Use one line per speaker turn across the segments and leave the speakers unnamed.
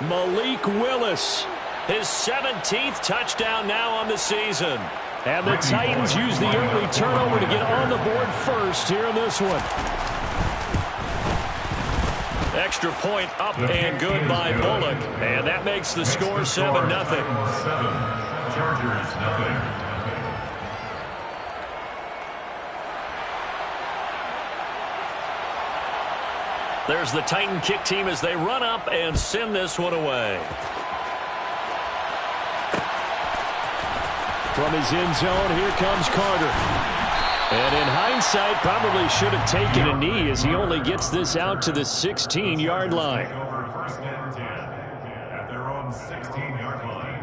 Malik Willis, his 17th touchdown now on the season. And the Titans use the early turnover to get on the board first here in this one. Extra point up and good by Bullock. And that makes the score 7-0.
Chargers, nothing.
There's the Titan kick team as they run up and send this one away. From his end zone, here comes Carter. And in hindsight, probably should have taken a knee as he only gets this out to the 16-yard line.
First and 10 at their own 16-yard line.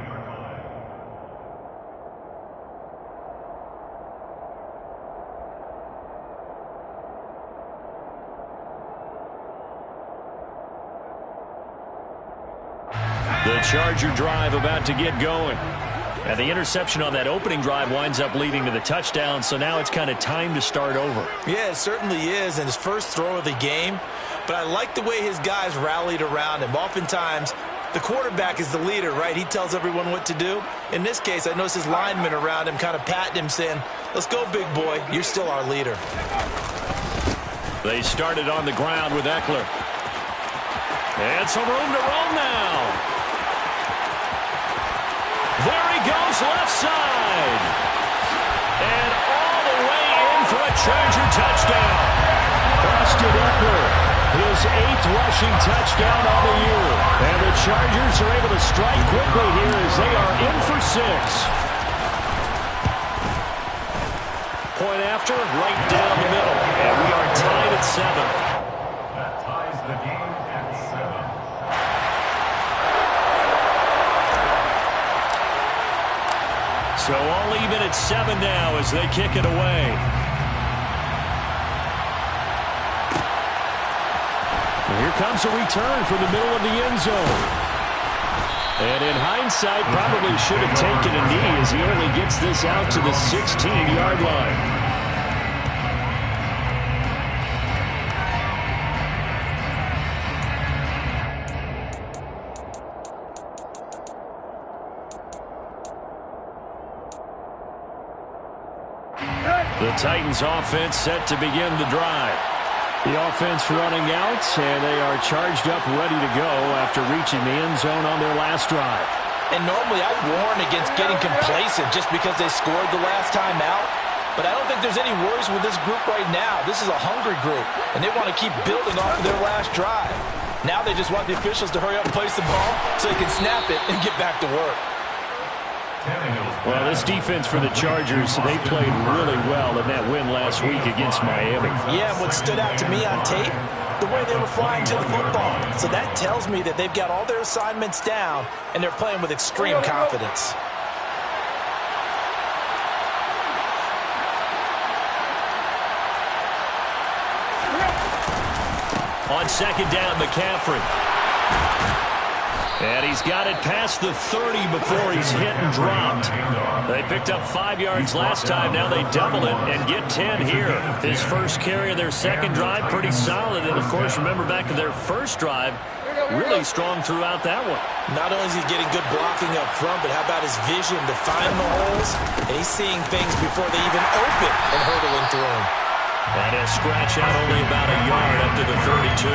The Charger drive about to get going. And the interception on that opening drive winds up leading to the touchdown, so now it's kind of time to start over.
Yeah, it certainly is, and his first throw of the game. But I like the way his guys rallied around him. Oftentimes, the quarterback is the leader, right? He tells everyone what to do. In this case, I noticed his linemen around him kind of patting him, saying, let's go, big boy. You're still our leader.
They started on the ground with Eckler. And some room to roam now. There he goes, left side. And all the way in for a Charger touchdown. Austin Eckler, his 8th rushing touchdown on the year. And the Chargers are able to strike quickly here as they are in for 6. Point after, right down the middle. And we are tied at 7.
That ties the game at 7.
So all even at 7 now as they kick it away. And here comes a return from the middle of the end zone. And in hindsight, probably should have taken a knee as he only gets this out to the 16-yard line. The Titans offense set to begin the drive. The offense running out, and they are charged up, ready to go after reaching the end zone on their last drive.
And normally I'd warn against getting complacent just because they scored the last time out. But I don't think there's any worries with this group right now. This is a hungry group, and they want to keep building off of their last drive. Now they just want the officials to hurry up and place the ball so they can snap it and get back to work.
Well, this defense for the Chargers, they played really well in that win last week against Miami.
Yeah, and what stood out to me on tape, the way they were flying to the football. So that tells me that they've got all their assignments down, and they're playing with extreme confidence.
On second down, McCaffrey. And he's got it past the 30 before he's hit and dropped. They picked up 5 yards last time. Now they double it and get 10 here. His first carry of their second drive, pretty solid. And, of course, remember back to their first drive, really strong throughout that one.
Not only is he getting good blocking up front, but how about his vision to find the holes? And he's seeing things before they even open and hurdling through them.
And a scratch out only about a yard up to the 32.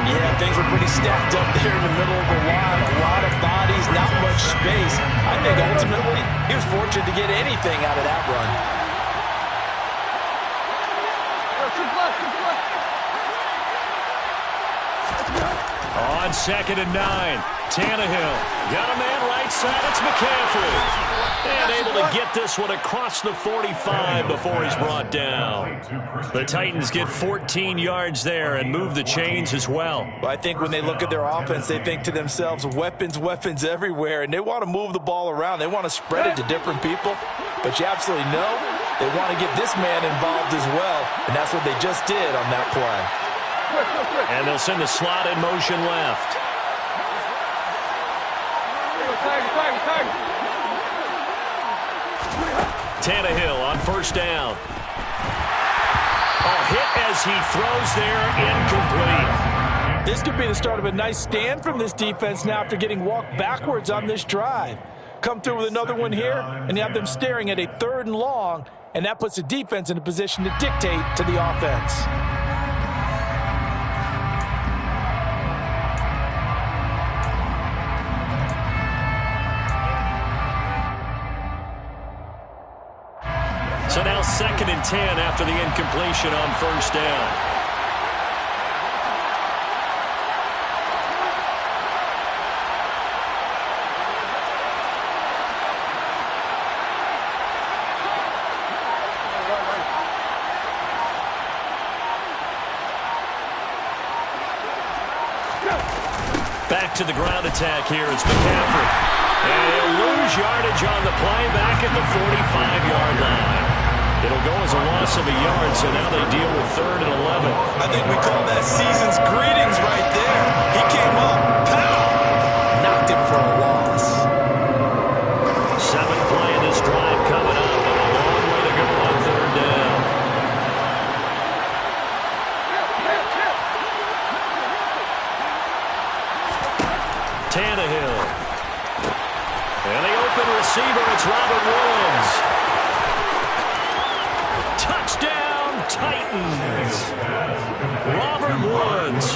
Yeah, things were pretty stacked up there in the middle of the line. A lot of bodies, not much space. I think ultimately he was fortunate to get anything out of that run.
On second and 9, Tannehill got a man right side. It's McCaffrey. And able to get this one across the 45 before he's brought down. The Titans get 14 yards there and move the chains as well.
I think when they look at their offense, they think to themselves, weapons, weapons everywhere. And they want to move the ball around. They want to spread it to different people. But you absolutely know they want to get this man involved as well. And that's what they just did on that play.
And they'll send the slot in motion left. Tannehill on first down. A hit as he throws there, incomplete.
This could be the start of a nice stand from this defense now after getting walked backwards on this drive. Come through with another one here, and you have them staring at a 3rd and long, and that puts the defense in a position to dictate to the offense.
So now 2nd and 10 after the incompletion on 1st down. Back to the ground attack here. It's McCaffrey. And he'll lose yardage on the play back at the 45-yard line. It'll go as a loss of a yard, so now they deal with 3rd and 11.
I think we call that season's greetings right there. He came up, pow! Knocked him for a loss.
7th play of this drive coming up, and a long way to go on 3rd down. Tannehill. And the open receiver, it's Robert Woods. Touchdown, Titans. Robert Woods,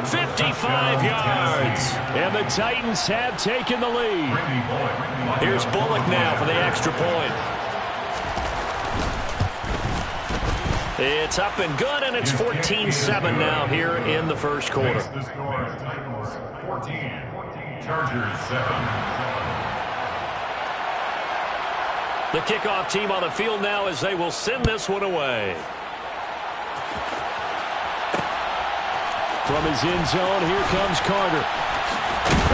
55 yards. And the Titans have taken the lead. Here's Bullock now for the extra point. It's up and good, and it's 14-7 now here in the first quarter.
The score, Titans 14, Chargers 7.
The kickoff team on the field now as they will send this one away. From his end zone, here comes Carter.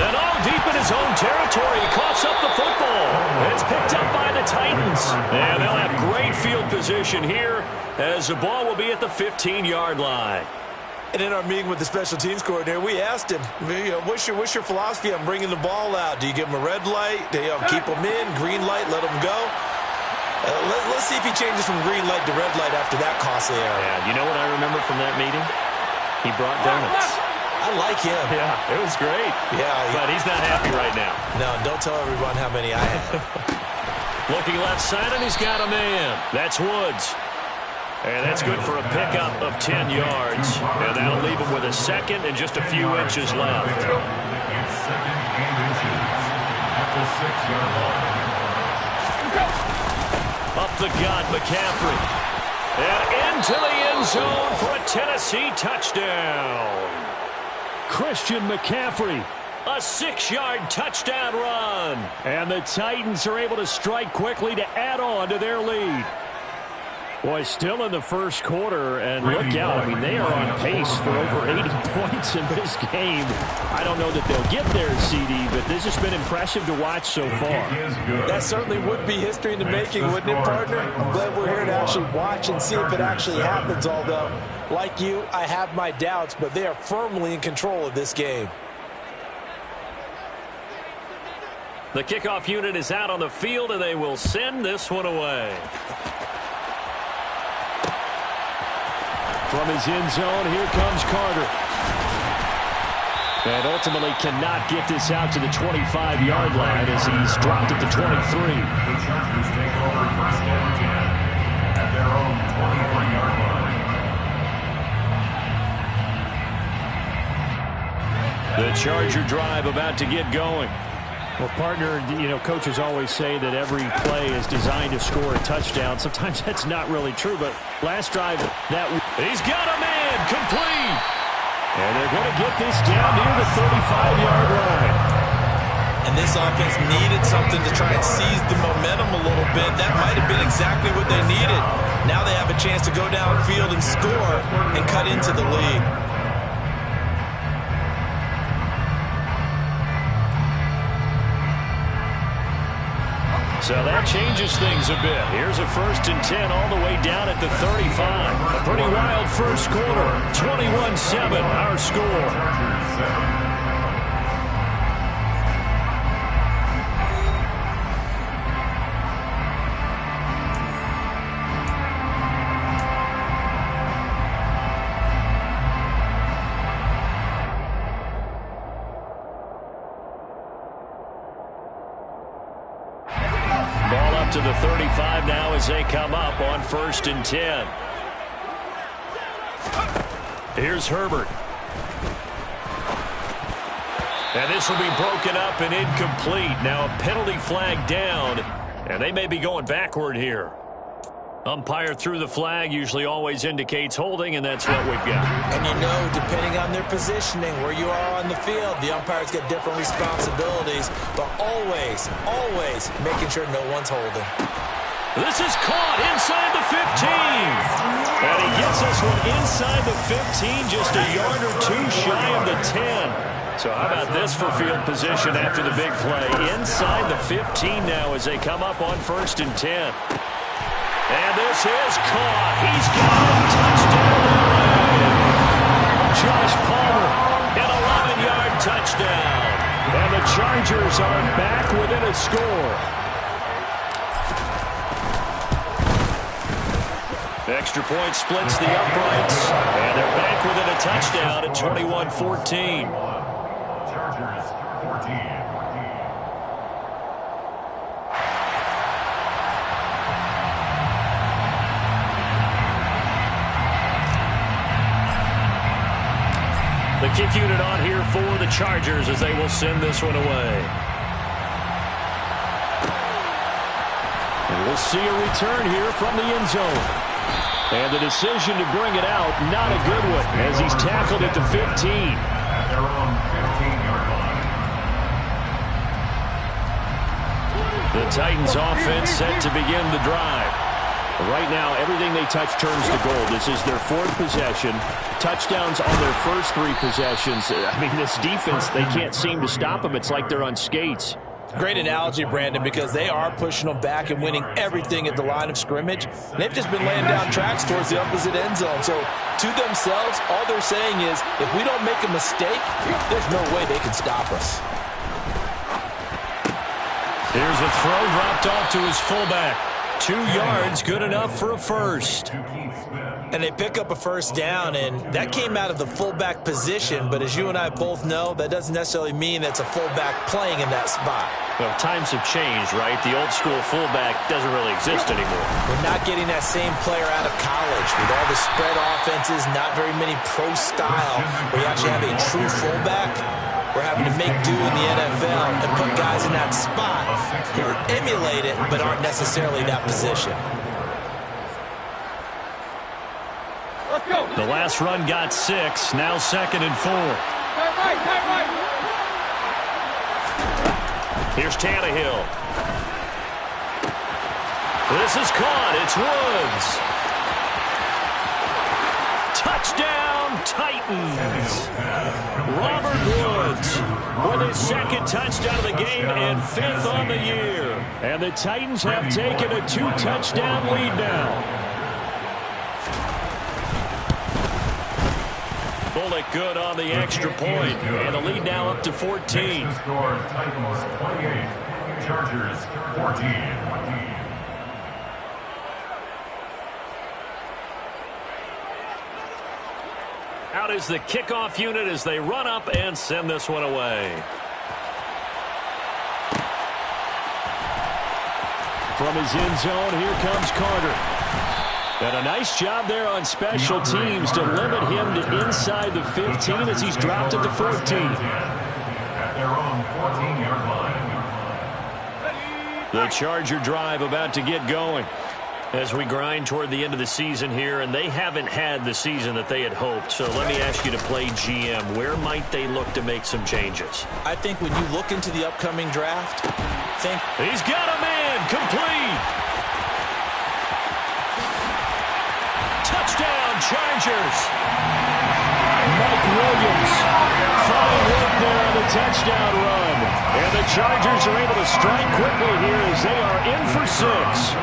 And all deep in his own territory, he coughs up the football. And it's picked up by the Titans. And they'll have great field position here as the ball will be at the 15-yard line.
And in our meeting with the special teams coordinator, we asked him, what's your philosophy on bringing the ball out? Do you give him a red light? Do you keep him in? Green light, let him go? Let's see if he changes from green light to red light after that costly error.
Yeah, you know what I remember from that meeting? He brought donuts.
I like him.
Yeah, it was great.
Yeah.
But he's not happy right now.
No, don't tell everyone how many I have.
Looking left side, and he's got a man. That's Woods. And that's good for a pickup of 10 yards. And that'll leave him with a 2nd and just a few inches left.
It's 2nd and inches at the 6-yard line.
Up the gut, McCaffrey. And into the end zone for a Tennessee touchdown. Christian McCaffrey, a 6-yard touchdown run. And the Titans are able to strike quickly to add on to their lead. Boy, still in the first quarter, and look out. I mean, they are on pace for over 80 points in this game. I don't know that they'll get there, CD, but this has been impressive to watch so far.
That certainly would be history in the making, wouldn't it, partner? I'm glad we're here to actually watch and see if it actually happens, although, like you, I have my doubts, but they are firmly in control of this game.
The kickoff unit is out on the field, and they will send this one away. From his end zone, here comes Carter. And ultimately cannot get this out to the 25-yard line as he's dropped at the 23.
The Chargers take over 1st and 10 at their own 23-yard line.
The Charger drive about to get going. Well, partner, you know, coaches always say that every play is designed to score a touchdown. Sometimes that's not really true, but last drive, he's got a man, complete. And they're going to get this down near the 35-yard line.
And this offense needed something to try and seize the momentum a little bit. That might have been exactly what they needed. Now they have a chance to go downfield and score and cut into the lead.
So that changes things a bit. Here's a 1st and 10 all the way down at the 35. A pretty wild first quarter. 21-7, our score. to the 35 now as they come up on 1st and 10. Here's Herbert. And this will be broken up and incomplete. Now a penalty flag down, and they may be going backward here. Umpire threw the flag, usually always indicates holding, and that's what we've got.
And you know, depending on their positioning, where you are on the field, the umpires get different responsibilities, but always, always making sure no one's holding.
This is caught inside the 15. And he gets this one inside the 15, just a yard or two shy of the 10. So how about this for field position after the big play? Inside the 15 now as they come up on 1st and 10. And this is caught. He's got a touchdown. Josh Palmer, an 11-yard touchdown. And the Chargers are back within a score. Extra point splits the uprights. And they're back within a touchdown at 21-14.
Chargers 14.
The kick unit on here for the Chargers as they will send this one away. And we'll see a return here from the end zone. And the decision to bring it out, not a good one, as he's tackled at the 15.
At their own 15-yard line.
The Titans offense set to begin the drive. Right now, everything they touch turns to gold. This is their 4th possession. Touchdowns on their first 3 possessions. I mean, this defense, they can't seem to stop them. It's like they're on skates.
Great analogy, Brandon, because they are pushing them back and winning everything at the line of scrimmage. They've just been laying down tracks towards the opposite end zone. So, to themselves, all they're saying is, if we don't make a mistake, there's no way they can stop us.
Here's a throw dropped off to his fullback. 2 yards, good enough for a first.
And they pick up a first down, and that came out of the fullback position. But as you and I both know, that doesn't necessarily mean that's a fullback playing in that spot.
Well, times have changed, right? The old school fullback doesn't really exist anymore.
We're not getting that same player out of college. With all the spread offenses, not very many pro style, where you actually have a true fullback. We're having to make do in the NFL and put guys in that spot who emulate it but aren't necessarily that position.
Let's go.
The last run got 6, now 2nd and 4.
Turn right.
Here's Tannehill. This is caught. It's Woods. Touchdown, Titans. Robert Woods with his 2nd touchdown of the game and 5th on the year. And the Titans have taken a 2-touchdown lead now. Bullock good on the extra point. And the lead now up to 14.
Score Titans 28, Chargers 14.
Out is the kickoff unit as they run up and send this one away. From his end zone, here comes Carter. And a nice job there on special teams to limit him to inside the 15 as he's dropped at the 14.
At their own 14-yard line.
The Charger drive about to get going as we grind toward the end of the season here, and they haven't had the season that they had hoped. So let me ask you to play GM. Where might they look to make some changes?
I think when you look into the upcoming draft, think
he's got a man complete. Touchdown, Chargers. Mike Williams. Fine work there on the touchdown run. And the Chargers are able to strike quickly here as they are in for 6.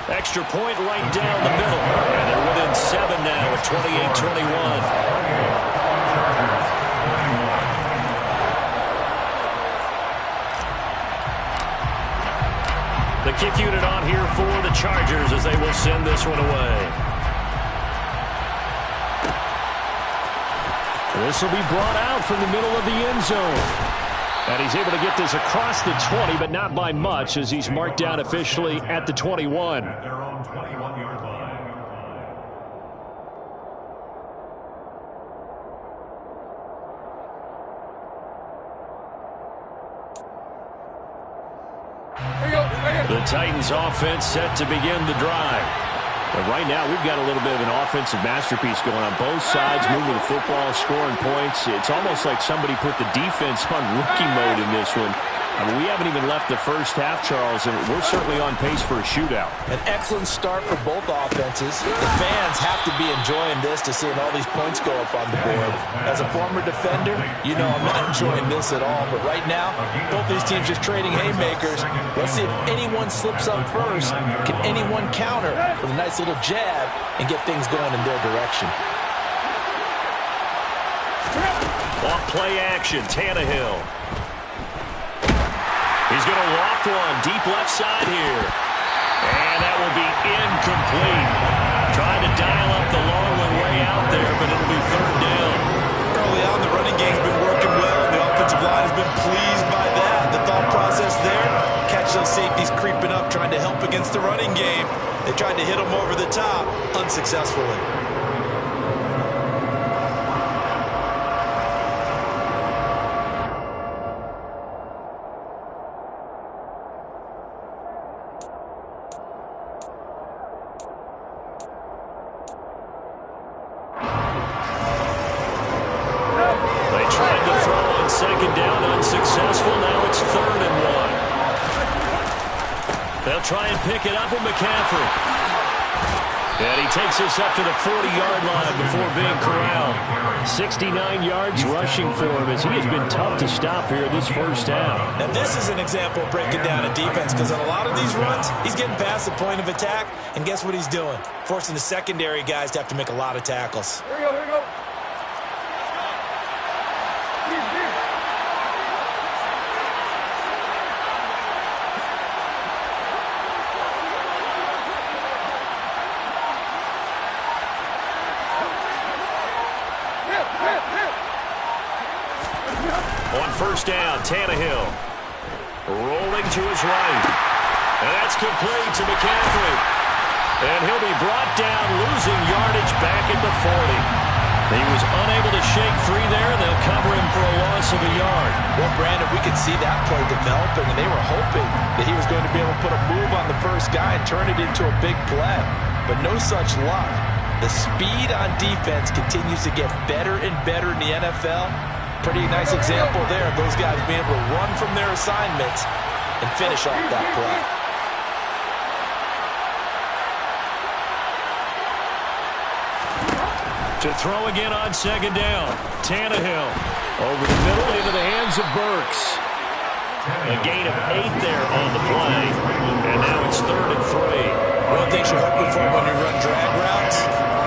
Extra point right down the middle. And they're within 7 now at 28-21. The kick unit on here for the Chargers as they will send this one away. This will be brought out from the middle of the end zone. And he's able to get this across the 20, but not by much, as he's marked down officially at the 21.
At their own 21-yard line.
The Titans offense set to begin the drive. But right now, we've got a little bit of an offensive masterpiece going on both sides, moving the football, scoring points. It's almost like somebody put the defense on rookie mode in this one. I mean, we haven't even left the first half, Charles, and we're certainly on pace for a shootout.
An excellent start for both offenses. The fans have to be enjoying this to seeing all these points go up on the board. As a former defender, you know I'm not enjoying this at all. But right now, both these teams just trading haymakers. Let's see if anyone slips up first. Can anyone counter with a nice little jab and get things going in their direction?
On play action, Tannehill. He's going to loft one deep left side here. And that will be incomplete. Trying to dial up the long one way out there, but it'll be third down.
Early on, the running game's been working well. The offensive line has been pleased by that. The thought process there, catch those safeties creeping up, trying to help against the running game. They tried to hit them over the top, unsuccessfully.
Second down, unsuccessful. Now it's 3rd and 1. They'll try and pick it up with McCaffrey. And he takes us up to the 40-yard line before being corralled. 69 yards rushing for him as he has been tough to stop here this first half.
Now this is an example of breaking down a defense, because on a lot of these runs, he's getting past the point of attack, and guess what he's doing? Forcing the secondary guys to have to make a lot of tackles.
Here we go, here we go.
On first down, Tannehill rolling to his right. And that's complete to McCaffrey. And he'll be brought down, losing yardage back at the 40. He was unable to shake free there. They'll cover him for a loss of a yard.
Well, Brandon, we could see that play developing, and they were hoping that he was going to be able to put a move on the first guy and turn it into a big play. But no such luck. The speed on defense continues to get better and better in the NFL. Pretty nice example there of those guys being able to run from their assignments and finish off that play.
To throw again on second down. Tannehill over the middle into the hands of Burks. A gain of 8 there on the play. And now it's 3rd and 3.
One thing you're hoping for when you run drag routes,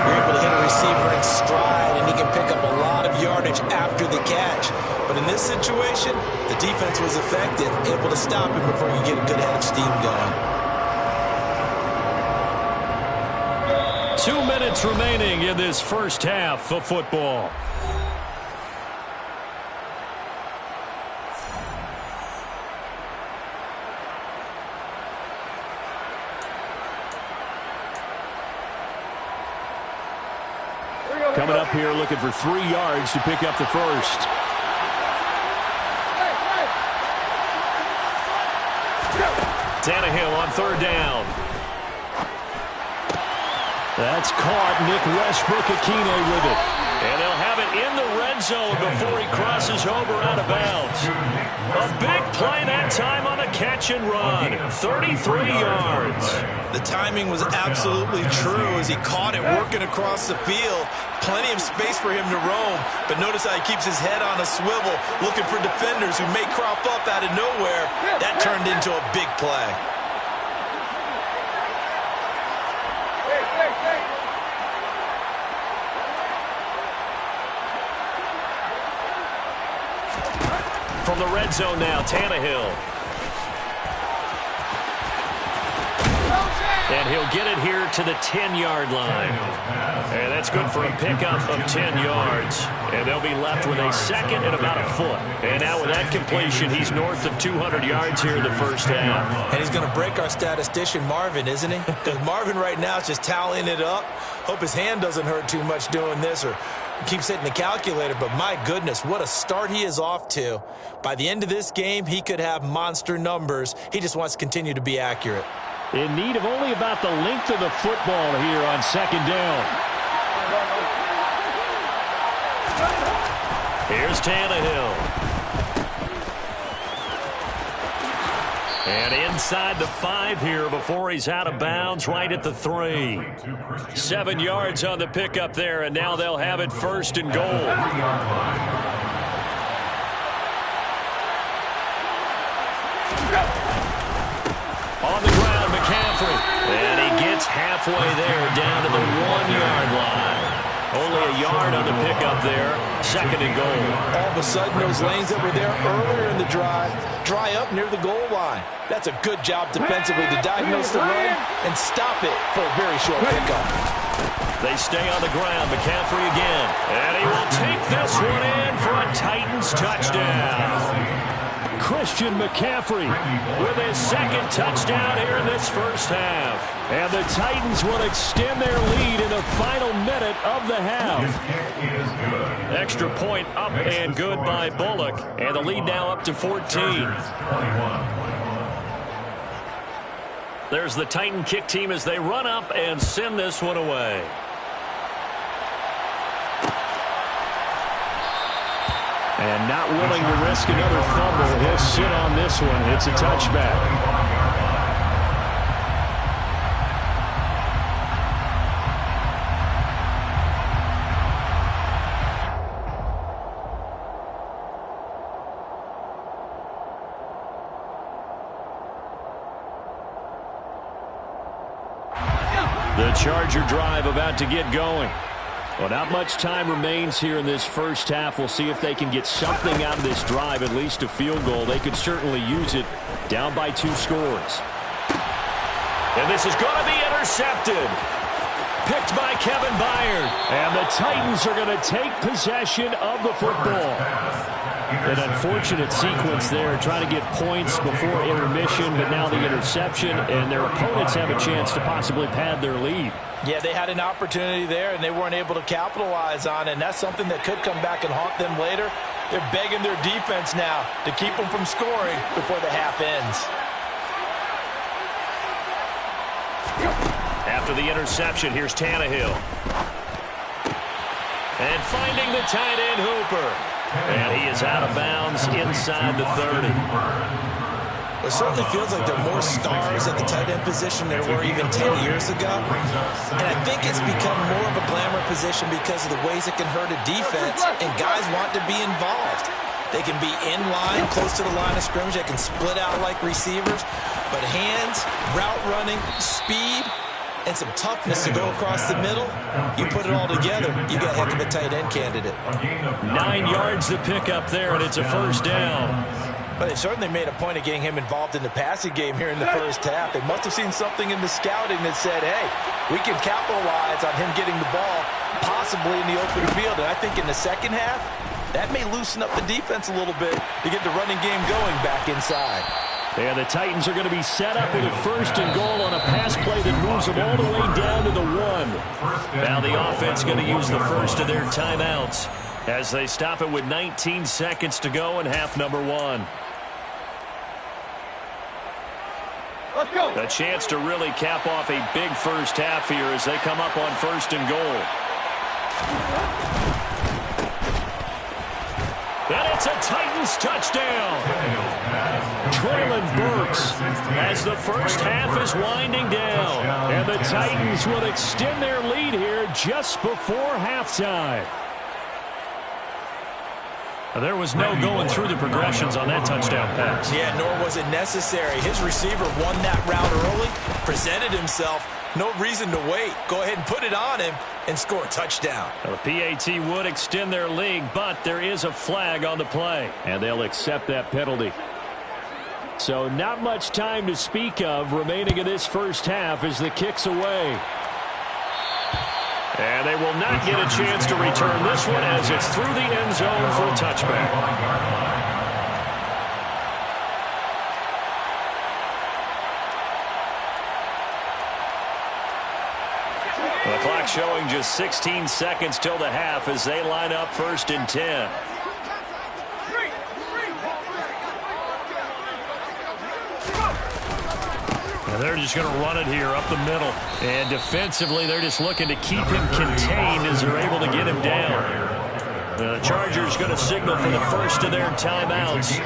you're able to hit a receiver in stride, and he can pick up a lot of yardage after the catch. But in this situation, the defense was effective, able to stop him before you get a good head of steam going.
2 minutes remaining in this first half of football. Coming up here looking for 3 yards to pick up the first. Tannehill on 3rd down. That's caught. Nick Westbrook-Ikhine with it. And they'll have it in the red zone before he crosses over out of bounds. A big play that time on a catch and run. 33 yards.
The timing was absolutely true as he caught it working across the field. Plenty of space for him to roam, but notice how he keeps his head on a swivel, looking for defenders who may crop up out of nowhere. That turned into a big play.
From the red zone now, Tannehill. And he'll get it here to the 10-yard line. And that's good for a pickup of 10 yards. And they'll be left with a second and about a foot. And now with that completion, he's north of 200 yards here in the first half.
And he's going to break our statistician, Marvin, isn't he? Because Marvin right now is just tallying it up. Hope his hand doesn't hurt too much doing this or keeps hitting the calculator. But my goodness, what a start he is off to. By the end of this game, he could have monster numbers. He just wants to continue to be accurate.
In need of only about the length of the football here on second down. Here's Tannehill. And inside the 5 here before he's out of bounds, right at the 3. 7 yards on the pickup there, and now they'll have it first and goal. On the ground, McCaffrey. And he gets halfway there, down to the 1-yard line. Only a yard on the pickup there. Second and goal.
All of a sudden, those lanes that were there earlier in the drive dry up near the goal line. That's a good job defensively to diagnose the run and stop it for a very short pickup.
They stay on the ground. McCaffrey again. And he will take this one in for a Titans touchdown. Christian McCaffrey with his second touchdown here in this first half. And the Titans will extend their lead in the final minute of the half. Extra point up and good by Bullock. And the lead now up to 14. There's the Titan kick team as they run up and send this one away. And not willing to risk another fumble. He'll sit on this one. It's a touchback. The Charger drive about to get going. Well, not much time remains here in this first half. We'll see if they can get something out of this drive, at least a field goal. They could certainly use it, down by 2 scores. And this is going to be intercepted. Picked by Kevin Byard. And the Titans are going to take possession of the football. An unfortunate sequence there, trying to get points before intermission, but now the interception, and their opponents have a chance to possibly pad their lead.
Yeah, they had an opportunity there, and they weren't able to capitalize on it, and that's something that could come back and haunt them later. They're begging their defense now to keep them from scoring before the half ends.
After the interception, here's Tannehill. And finding the tight end Hooper. And he is out of bounds inside the 30.
It certainly feels like there are more stars at the tight end position than there were even 10 years ago. And I think it's become more of a glamour position because of the ways it can hurt a defense, and guys want to be involved. They can be in line, close to the line of scrimmage. They can split out like receivers. But hands, route running, speed, and some toughness to go across the middle, you put it all together, you got a heck of a tight end candidate.
9 yards to pick up there, and it's a first down.
But they certainly made a point of getting him involved in the passing game here in the first half. They must have seen something in the scouting that said, hey, we can capitalize on him getting the ball possibly in the open field. And I think in the second half, that may loosen up the defense a little bit to get the running game going back inside.
And the Titans are going to be set up with a first and goal on a pass play that moves them all the way down to the 1. Now the offense going to use the first of their timeouts as they stop it with 19 seconds to go in half number 1.
Let's go.
A chance to really cap off a big first half here as they come up on first and goal. And it's a Titans touchdown. Traylon Burks as the first half is winding down. And the Titans will extend their lead here just before halftime. There was no going through the progressions on that touchdown pass.
Yeah, nor was it necessary. His receiver won that route early, presented himself. No reason to wait. Go ahead and put it on him and score a touchdown.
The PAT would extend their lead, but there is a flag on the play, and they'll accept that penalty. So not much time to speak of remaining in this first half as the kick's away. And they will not get a chance to return this one as it's through the end zone for a touchback. The clock showing just 16 seconds till the half as they line up 1st and 10. And they're just going to run it here up the middle. And defensively, they're just looking to keep him contained as they're able to get him down. The Chargers going to signal for the first of their timeouts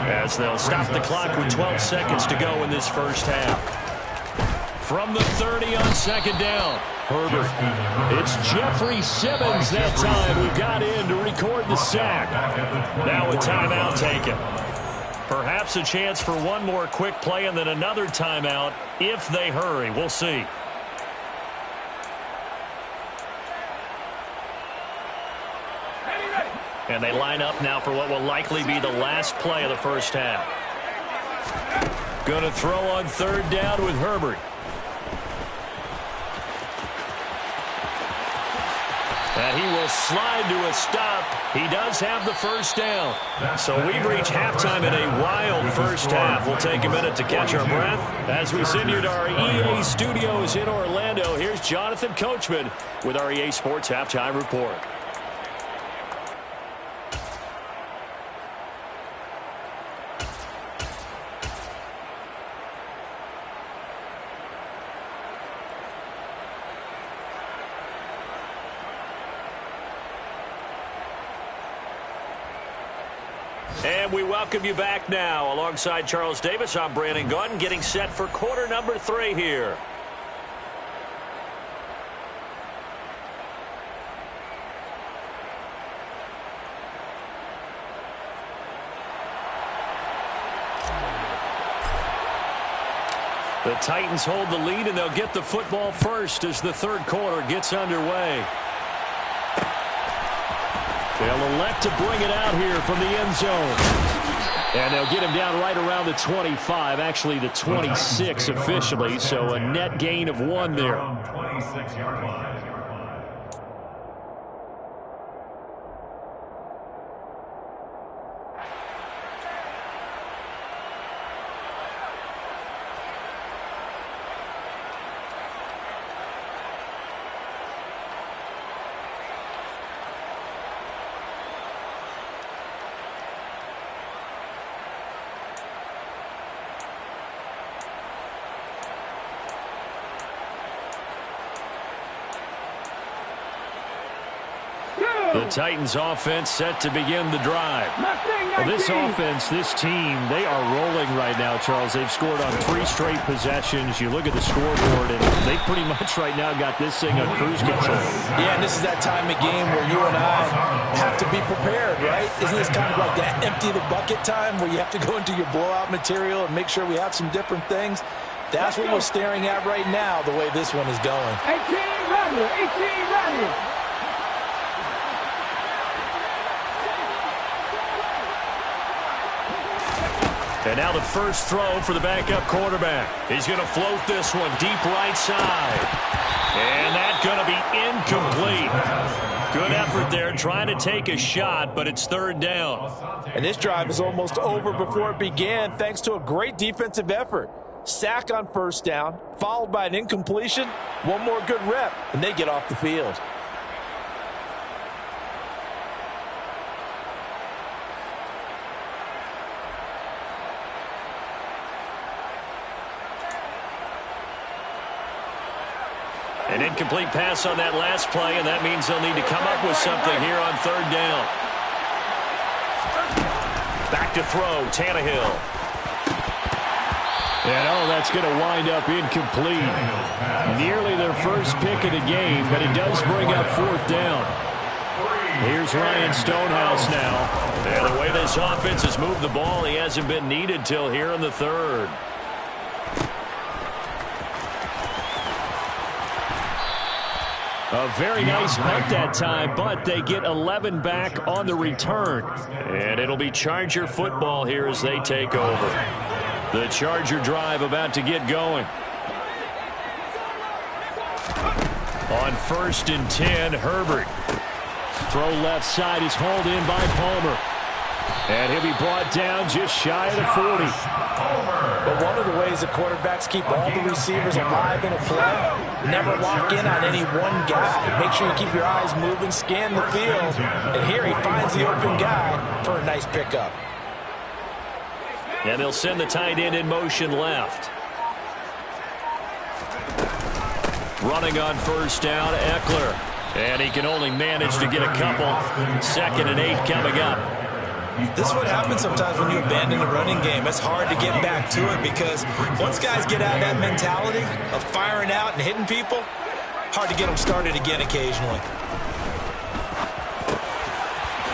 as they'll stop the clock with 12 seconds to go in this first half. From the 30 on 2nd down, Herbert. It's Jeffrey Simmons that time who got in to record the sack. Now a timeout taken. Perhaps a chance for one more quick play and then another timeout if they hurry. We'll see. And they line up now for what will likely be the last play of the first half. Going to throw on 3rd down with Herbert. And he will slide to a stop. He does have the first down. So we've reached halftime in a wild first half. We'll take a minute to catch our breath. As we send you to our EA studios in Orlando, here's Jonathan Coachman with our EA Sports Halftime Report. And we welcome you back now. Alongside Charles Davis, I'm Brandon Gaudin, getting set for quarter number 3 here. The Titans hold the lead, and they'll get the football first as the 3rd quarter gets underway. They'll elect to bring it out here from the end zone. And they'll get him down right around the 25, actually the 26 officially, so a net gain of 1 there.
26-yard line.
The Titans offense set to begin the drive. Well, this offense, this team, they are rolling right now, Charles. They've scored on 3 straight possessions. You look at the scoreboard, and they pretty much right now got this thing on cruise control.
Yeah, and this is that time of game where you and I have to be prepared, right? Isn't this kind of like that empty the bucket time where you have to go into your blowout material and make sure we have some different things? That's what we're staring at right now, the way this one is going.
18 running.
And now the first throw for the backup quarterback. He's going to float this one deep right side. And that's going to be incomplete. Good effort there trying to take a shot, but it's 3rd down.
And this drive is almost over before it began thanks to a great defensive effort. Sack on 1st down, followed by an incompletion. One more good rep, and they get off the field.
An incomplete pass on that last play, and that means they'll need to come up with something here on 3rd down. Back to throw, Tannehill. And that's going to wind up incomplete. Nearly their first pick of the game, but it does bring up 4th down. Here's Ryan Stonehouse now. And the way this offense has moved the ball, he hasn't been needed till here in the 3rd. A very nice punt that time, but they get 11 back on the return. And it'll be Charger football here as they take over. The Charger drive about to get going. On 1st and 10, Herbert. Throw left side is hauled in by Palmer. And he'll be brought down just shy of the 40.
But one of the ways the quarterbacks keep all the receivers alive in a play, never lock in on any one guy. Make sure you keep your eyes moving, scan the field. And here he finds the open guy for a nice pickup.
And they'll send the tight end in motion left. Running on 1st down, Eckler. And he can only manage to get a couple. 2nd and 8 coming up.
This is what happens sometimes when you abandon the running game. It's hard to get back to it because once guys get out of that mentality of firing out and hitting people, hard to get them started again occasionally.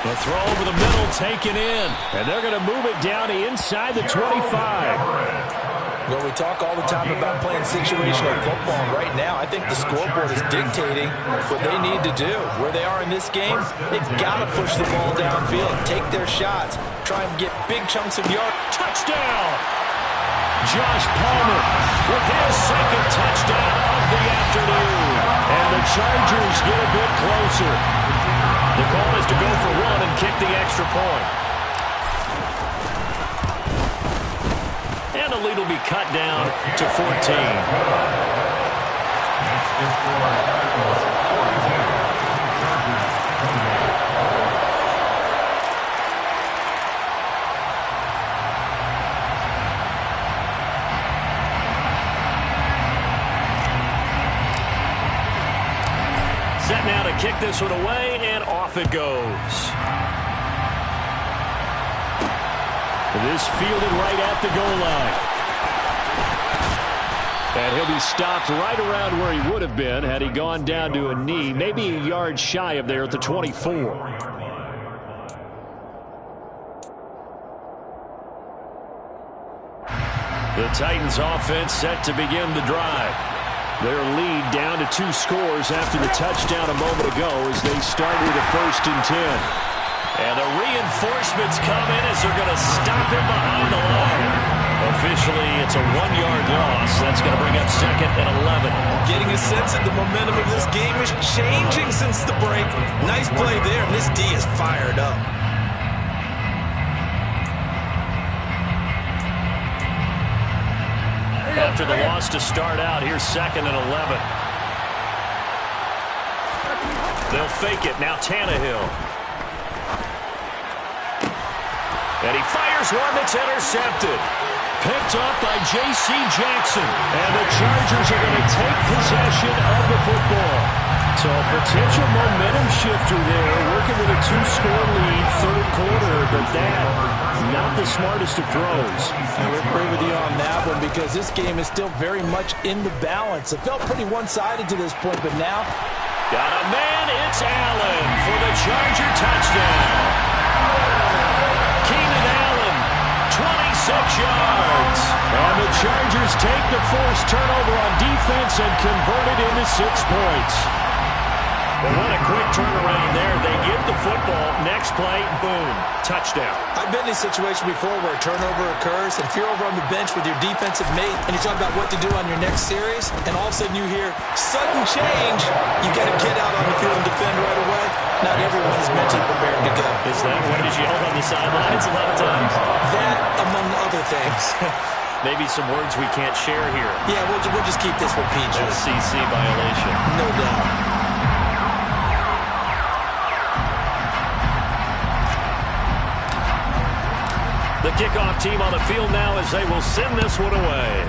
The throw over the middle, taken in. And they're going to move it down inside the 25.
Well, we talk all the time about playing situational football. Right now, I think the scoreboard is dictating what they need to do. Where they are in this game, they've got to push the ball downfield, take their shots, try and get big chunks of yards.
Touchdown! Josh Palmer with his 2nd touchdown of the afternoon. And the Chargers get a bit closer. The call is to go for 1 and kick the extra point. And the lead will be cut down to 14. Set now to kick this one away, and off it goes. This fielded right at the goal line. And he'll be stopped right around where he would have been had he gone down to a knee, maybe a yard shy of there at the 24. The Titans offense set to begin the drive. Their lead down to 2 scores after the touchdown a moment ago as they start with a 1st and 10. And the reinforcements come in as they're going to stop him behind the line. Officially, it's a 1-yard loss. That's going to bring up 2nd and 11.
Getting a sense that the momentum of this game is changing since the break. Nice play there, and this D is fired up.
After the loss to start out, here's 2nd and 11. They'll fake it. Now Tannehill. And he fires one that's intercepted. Picked up by J.C. Jackson. And the Chargers are going to take possession of the football. So a potential momentum shifter there, working with a 2-score lead, 3rd quarter, but that, not the smartest of throws.
I would agree with you on that one because this game is still very much in the balance. It felt pretty one-sided to this point, but now...
Got a man, it's Allen for the Charger touchdown. Keenan Allen, 26 yards. And the Chargers take the forced turnover on defense and convert it into 6 points. But what a quick turnaround there. They get the football. Next play, boom, touchdown.
I've been in a situation before where a turnover occurs, and if you're over on the bench with your defensive mate and you talk about what to do on your next series, and all of a sudden you hear sudden change, you got to get out on the field and defend right away. Not everyone is mentally prepared to go.
Is that what is yelled on the sidelines a lot of times?
That, among other things.
Maybe some words we can't share here.
Yeah, we'll just keep this with PG.
FCC violation.
No doubt.
The kickoff team on the field now as they will send this one away.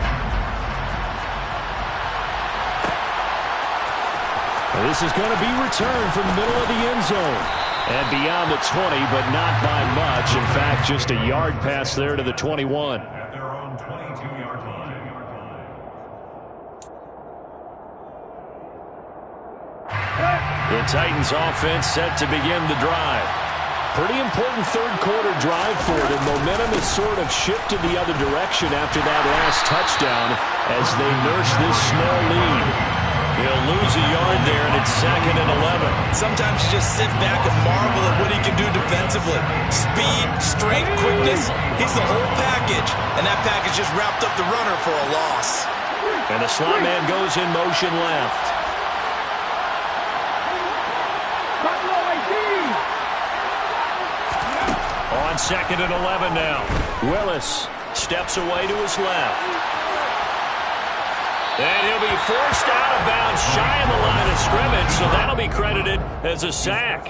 This is going to be returned from the middle of the end zone. And beyond the 20, but not by much. In fact, just a yard pass there to the 21.
At their own 22-yard line.
The Titans offense set to begin the drive. Pretty important 3rd quarter drive for them. Momentum has sort of shifted the other direction after that last touchdown as they nurse this small lead. He'll lose a yard there, and it's 2nd and 11.
Sometimes you just sit back and marvel at what he can do defensively. Speed, strength, quickness, he's the whole package. And that package just wrapped up the runner for a loss.
And the slot man goes in motion left. On 2nd and 11 now. Willis steps away to his left. And he'll be forced out of bounds shy of the line of scrimmage, so that'll be credited as a sack.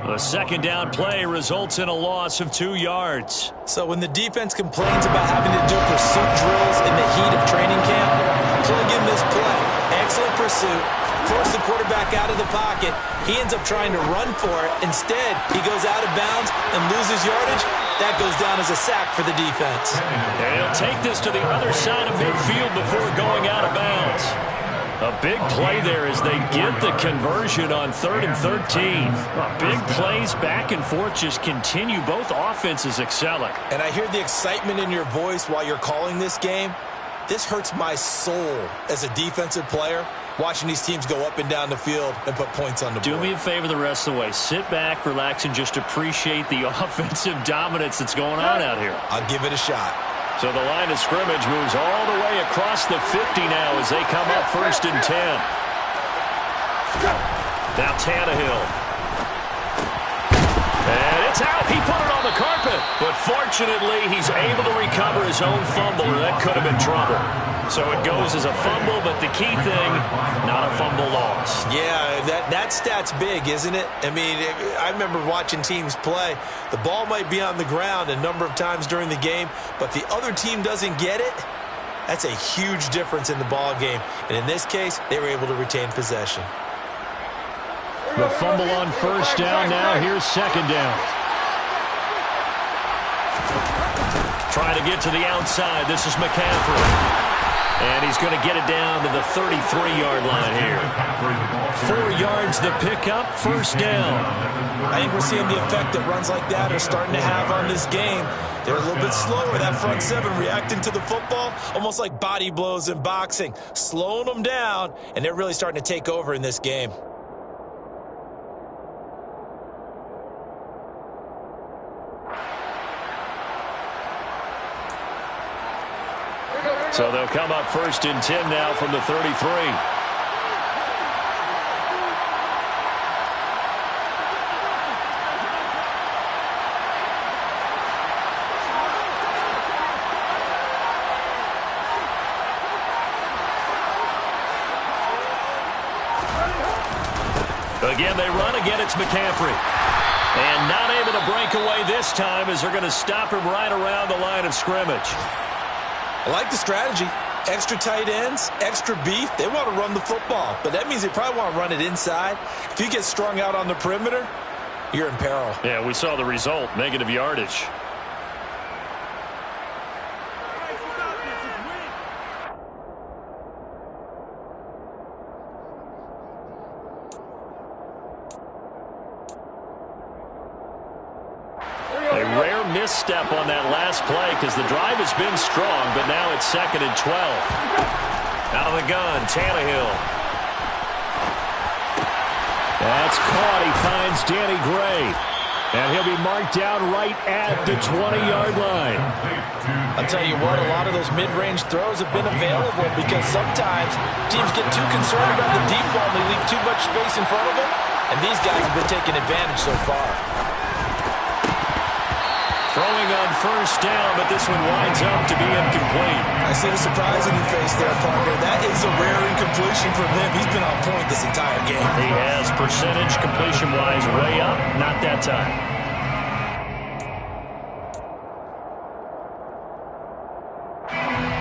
The second down play results in a loss of 2 yards.
So when the defense complains about having to do pursuit drills in the heat of training camp, plug in this play. Excellent pursuit. Force the quarterback out of the pocket. He ends up trying to run for it. Instead, he goes out of bounds and loses yardage. That goes down as a sack for the defense.
And he'll take this to the other side of midfield before going out of bounds. A big play there as they get the conversion on 3rd and 13. Big plays back and forth just continue. Both offenses excelling.
And I hear the excitement in your voice while you're calling this game. This hurts my soul as a defensive player, watching these teams go up and down the field and put points on the board.
Do me a favor the rest of the way. Sit back, relax, and just appreciate the offensive dominance that's going on out here.
I'll give it a shot.
So the line of scrimmage moves all the way across the 50 now as they come up 1st and 10. Now Tannehill. And it's out. He put it on the carpet. But fortunately, he's able to recover his own fumble, or that could have been trouble. So it goes as a fumble, but the key thing, not a fumble loss.
Yeah, that stat's big, isn't it? I mean, I remember watching teams play. The ball might be on the ground a number of times during the game, but the other team doesn't get it. That's a huge difference in the ball game. And in this case, they were able to retain possession.
The fumble on 1st down now. Here's 2nd down. Trying to get to the outside. This is McCaffrey. And he's going to get it down to the 33-yard line here. 4 yards the pickup, 1st down.
I think we're seeing the effect that runs like that are starting to have on this game. They're a little bit slower, that front seven, reacting to the football, almost like body blows in boxing, slowing them down, and they're really starting to take over in this game.
So they'll come up 1st and 10 now from the 33. Again, they run. Again, it's McCaffrey. And not able to break away this time as they're going to stop him right around the line of scrimmage.
I like the strategy. Extra tight ends, extra beef. They want to run the football, but that means they probably want to run it inside. If you get strung out on the perimeter, you're in peril.
Yeah, we saw the result, negative yardage. Misstep on that last play because the drive has been strong, but now it's 2nd and 12. Out of the gun, Tannehill. That's caught. He finds Danny Gray. And he'll be marked down right at the 20-yard line.
I'll tell you what, a lot of those mid-range throws have been available because sometimes teams get too concerned about the deep ball and they leave too much space in front of them, and these guys have been taking advantage so far.
Throwing on 1st down, but this one winds up to be incomplete.
I see the surprise in your face there, partner. That is a rare incompletion from him. He's been on point this entire game.
He has percentage completion-wise way up. Not that time.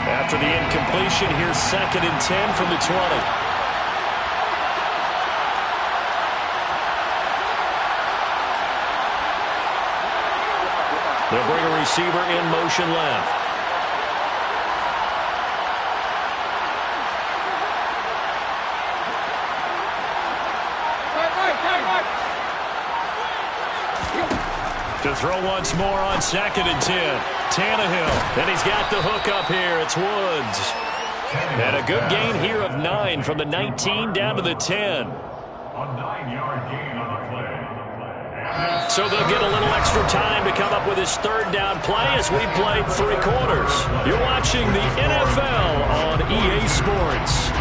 After the incompletion, here's 2nd and 10 from the 20. They'll bring a receiver in motion left. To throw once more on 2nd and 10. Tannehill. And he's got the hook up here. It's Woods. And a good gain here of 9 from the 19 down to the 10.
A 9-yard gain on the play.
So they'll get a little extra time to come up with his third down play as we played 3 quarters. You're watching the NFL on EA Sports.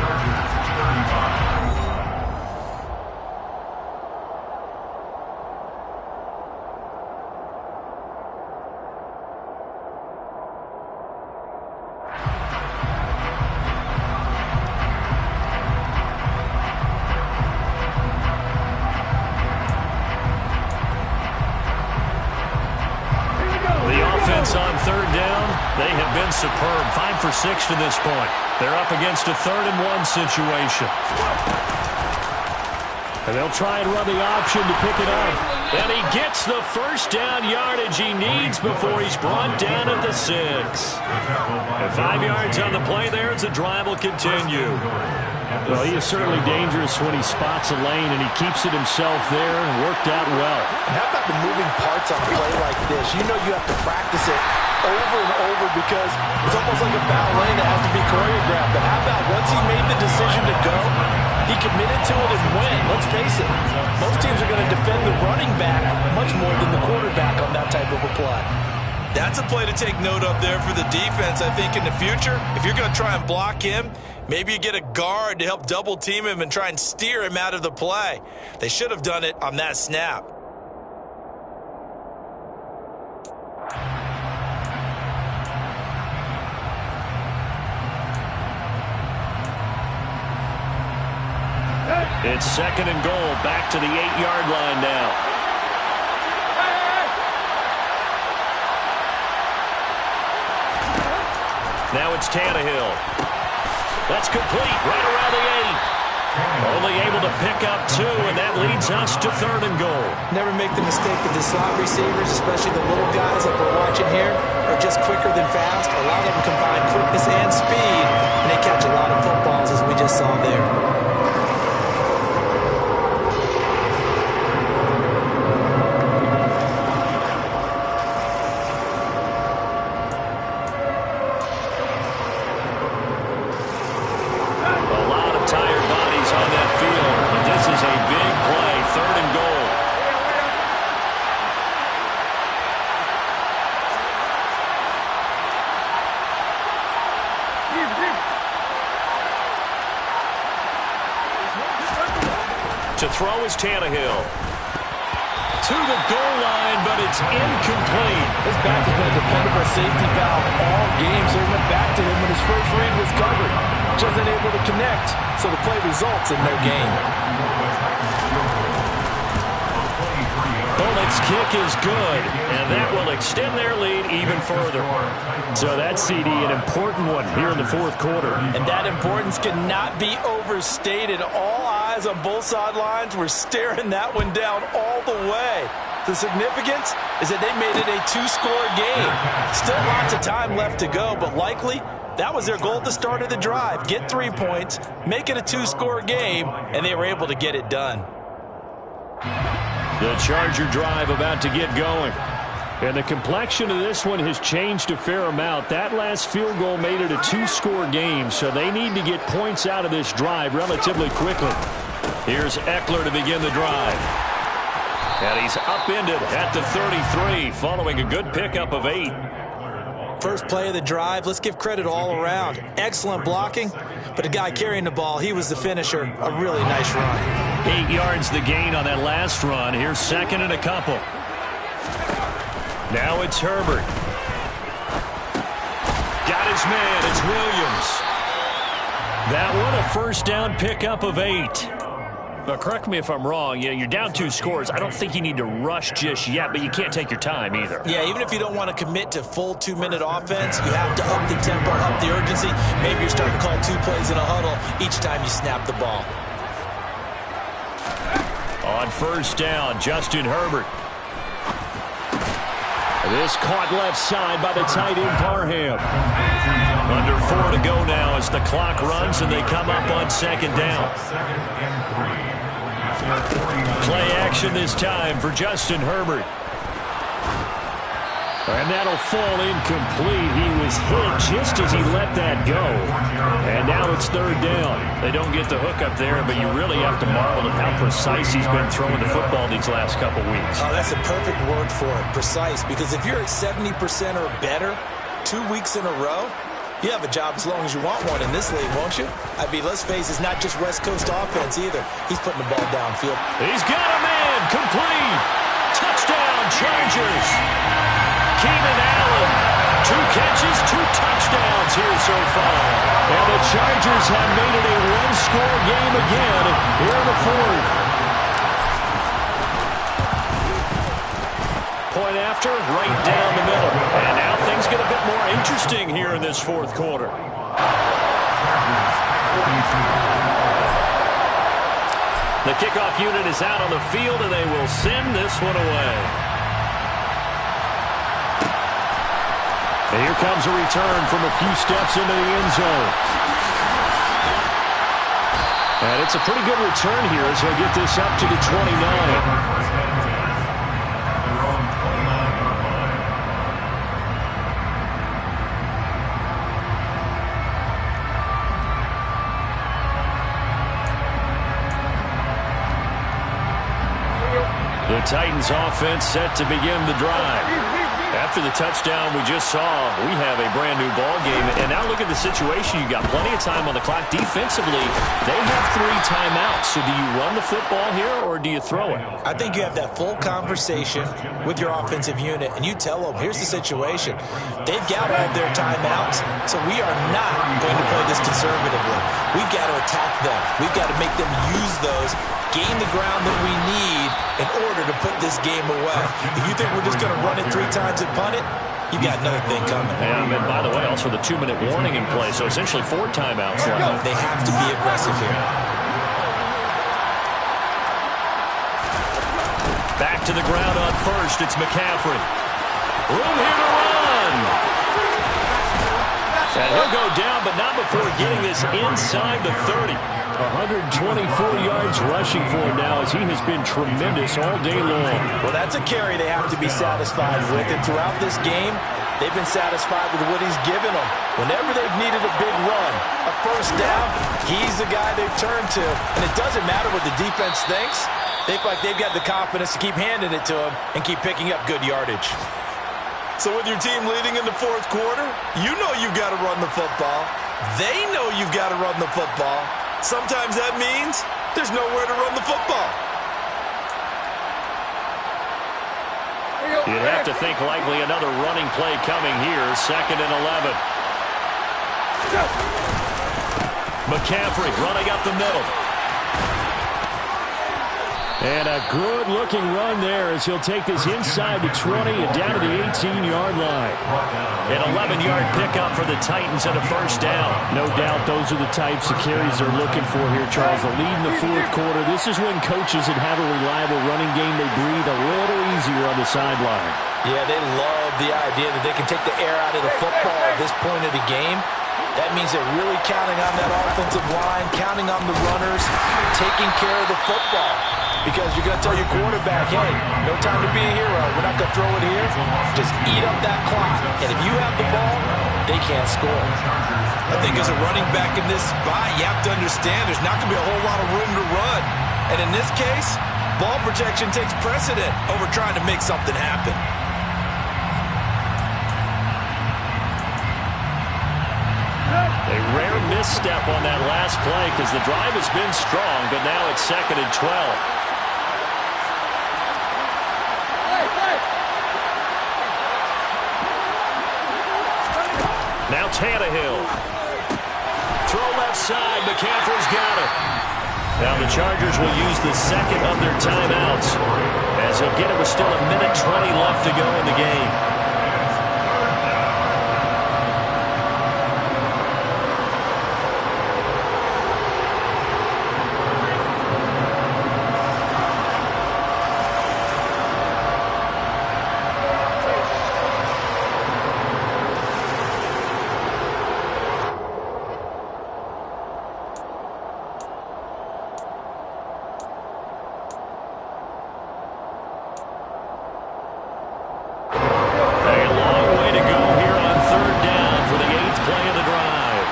On third down, they have been superb. 5 for 6 to this point. They're up against a 3rd and 1 situation. And they'll try and run the option to pick it up. And he gets the first down yardage he needs before he's brought down at the 6. And 5 yards on the play there as the drive will continue. Well, he is certainly dangerous when he spots a lane, and he keeps it himself there and worked out well.
And how about the moving parts on a play like this? You know you have to practice it over and over because it's almost like a ballet that has to be choreographed. But how about once he made the decision to go, he committed to it and went. Let's face it, most teams are going to defend the running back much more than the quarterback on that type of a play.
That's a play to take note of there for the defense, I think, in the future. If you're going to try and block him, maybe you get a guard to help double team him and try and steer him out of the play. They should have done it on that snap.
It's 2nd and goal, back to the 8-yard line now. Now it's Tannehill. That's complete right around the 8. Only able to pick up 2, and that leads us to 3rd and goal.
Never make the mistake that the slot receivers, especially the little guys like we're watching here, are just quicker than fast. A lot of them combine quickness and speed, and they catch a lot of footballs, as we just saw there.
To throw is Tannehill. To the goal line, but it's incomplete.
His back has been a dependable safety valve all game, so he went back to him when his first read was covered. Just unable to connect, so the play results in no gain.
Bullett's kick is good, and that will extend their lead even further. So that's, CD, an important one here in the 4th quarter.
And that importance cannot be overstated. All eyes on both sidelines were staring that one down all the way. The significance is that they made it a 2-score game. Still lots of time left to go, but likely that was their goal at the start of the drive. Get 3 points, make it a 2-score game, and they were able to get it done.
The Charger drive about to get going. And the complexion of this one has changed a fair amount. That last field goal made it a 2-score game, so they need to get points out of this drive relatively quickly. Here's Eckler to begin the drive. And he's upended at the 33 following a good pickup of 8.
First play of the drive, let's give credit all around. Excellent blocking, but the guy carrying the ball, he was the finisher. A really nice run.
8 yards the gain on that last run. Here's 2nd and a couple. Now it's Herbert. Got his man. It's Williams. That one a first down pickup of 8. But correct me if I'm wrong. You know, you're down 2 scores. I don't think you need to rush just yet, but you can't take your time either.
Yeah, even if you don't want to commit to full 2-minute offense, you have to up the tempo, up the urgency. Maybe you're starting to call 2 plays in a huddle each time you snap the ball.
On first down, Justin Herbert. This caught left side by the tight end, Parham. Under 4 to go now as the clock runs and they come up on 2nd down. Play action this time for Justin Herbert. And that'll fall incomplete. He was hit just as he let that go. And now it's third down.
They don't get the hook up there, but you really have to marvel at how precise he's been throwing the football these last couple weeks.
Oh, that's a perfect word for it, precise. Because if you're at 70% or better 2 weeks in a row, you have a job as long as you want one in this league, won't you? I mean, let's face it, it's not just West Coast offense either. He's putting the ball downfield.
He's got a man, complete. Touchdown, Chargers. Keenan Allen, 2 catches, 2 touchdowns here so far. And the Chargers have made it a one-score game again here in the fourth. Point after, right down the middle. And now things get a bit more interesting here in this fourth quarter. The kickoff unit is out on the field, and they will send this one away. And here comes a return from a few steps into the end zone. And it's a pretty good return here as he'll get this up to the 29. The Titans offense set to begin the drive. After the touchdown we just saw, we have a brand new ball game. And now look at the situation. You got plenty of time on the clock. Defensively, they have 3 timeouts. So do you run the football here or do you throw it?
I think you have that full conversation with your offensive unit, and you tell them, here's the situation. They've got all their timeouts, so we are not going to play this conservatively. We've got to attack them. We've got to make them use those, gain the ground that we need in order to put this game away. If you think we're just going to run it 3 times and punt it, you got another thing coming.
And by the way, also the 2-minute warning in play, so essentially 4 timeouts left.
They have to be aggressive here.
Back to the ground on first. It's McCaffrey. Room here to run. And he'll go down, but not before getting this inside the 30. 124 yards rushing for him now as he has been tremendous all day long.
Well, that's a carry they have to be satisfied with. And throughout this game, they've been satisfied with what he's given them. Whenever they've needed a big run, a first down, he's the guy they've turned to. And it doesn't matter what the defense thinks. They feel like they've got the confidence to keep handing it to him and keep picking up good yardage. So with your team leading in the fourth quarter, you know you've got to run the football. They know you've got to run the football. Sometimes that means there's nowhere to run the football.
You'd have to think likely another running play coming here. 2nd and 11. McCaffrey running up the middle. And a good-looking run there as he'll take this inside the 20 and down to the 18-yard line. An 11-yard pickup for the Titans and a first down. No doubt those are the types of carries they're looking for here, Charles. The lead in the fourth quarter. This is when coaches that have a reliable running game, they breathe a little easier on the sideline.
Yeah, they love the idea that they can take the air out of the football at this point of the game. That means they're really counting on that offensive line, counting on the runners, taking care of the football. Because you're going to tell your quarterback, hey, no time to be a hero. We're not going to throw it here. Just eat up that clock. And if you have the ball, they can't score. I think as a running back in this spot, you have to understand there's not going to be a whole lot of room to run. And in this case, ball protection takes precedent over trying to make something happen.
A rare misstep on that last play because the drive has been strong, but now it's 2nd and 12. Now Tannehill. Throw left side. McCaffrey's got it. Now the Chargers will use the 2nd of their timeouts as he'll get it with still 1:20 left to go in the game. play of the drive.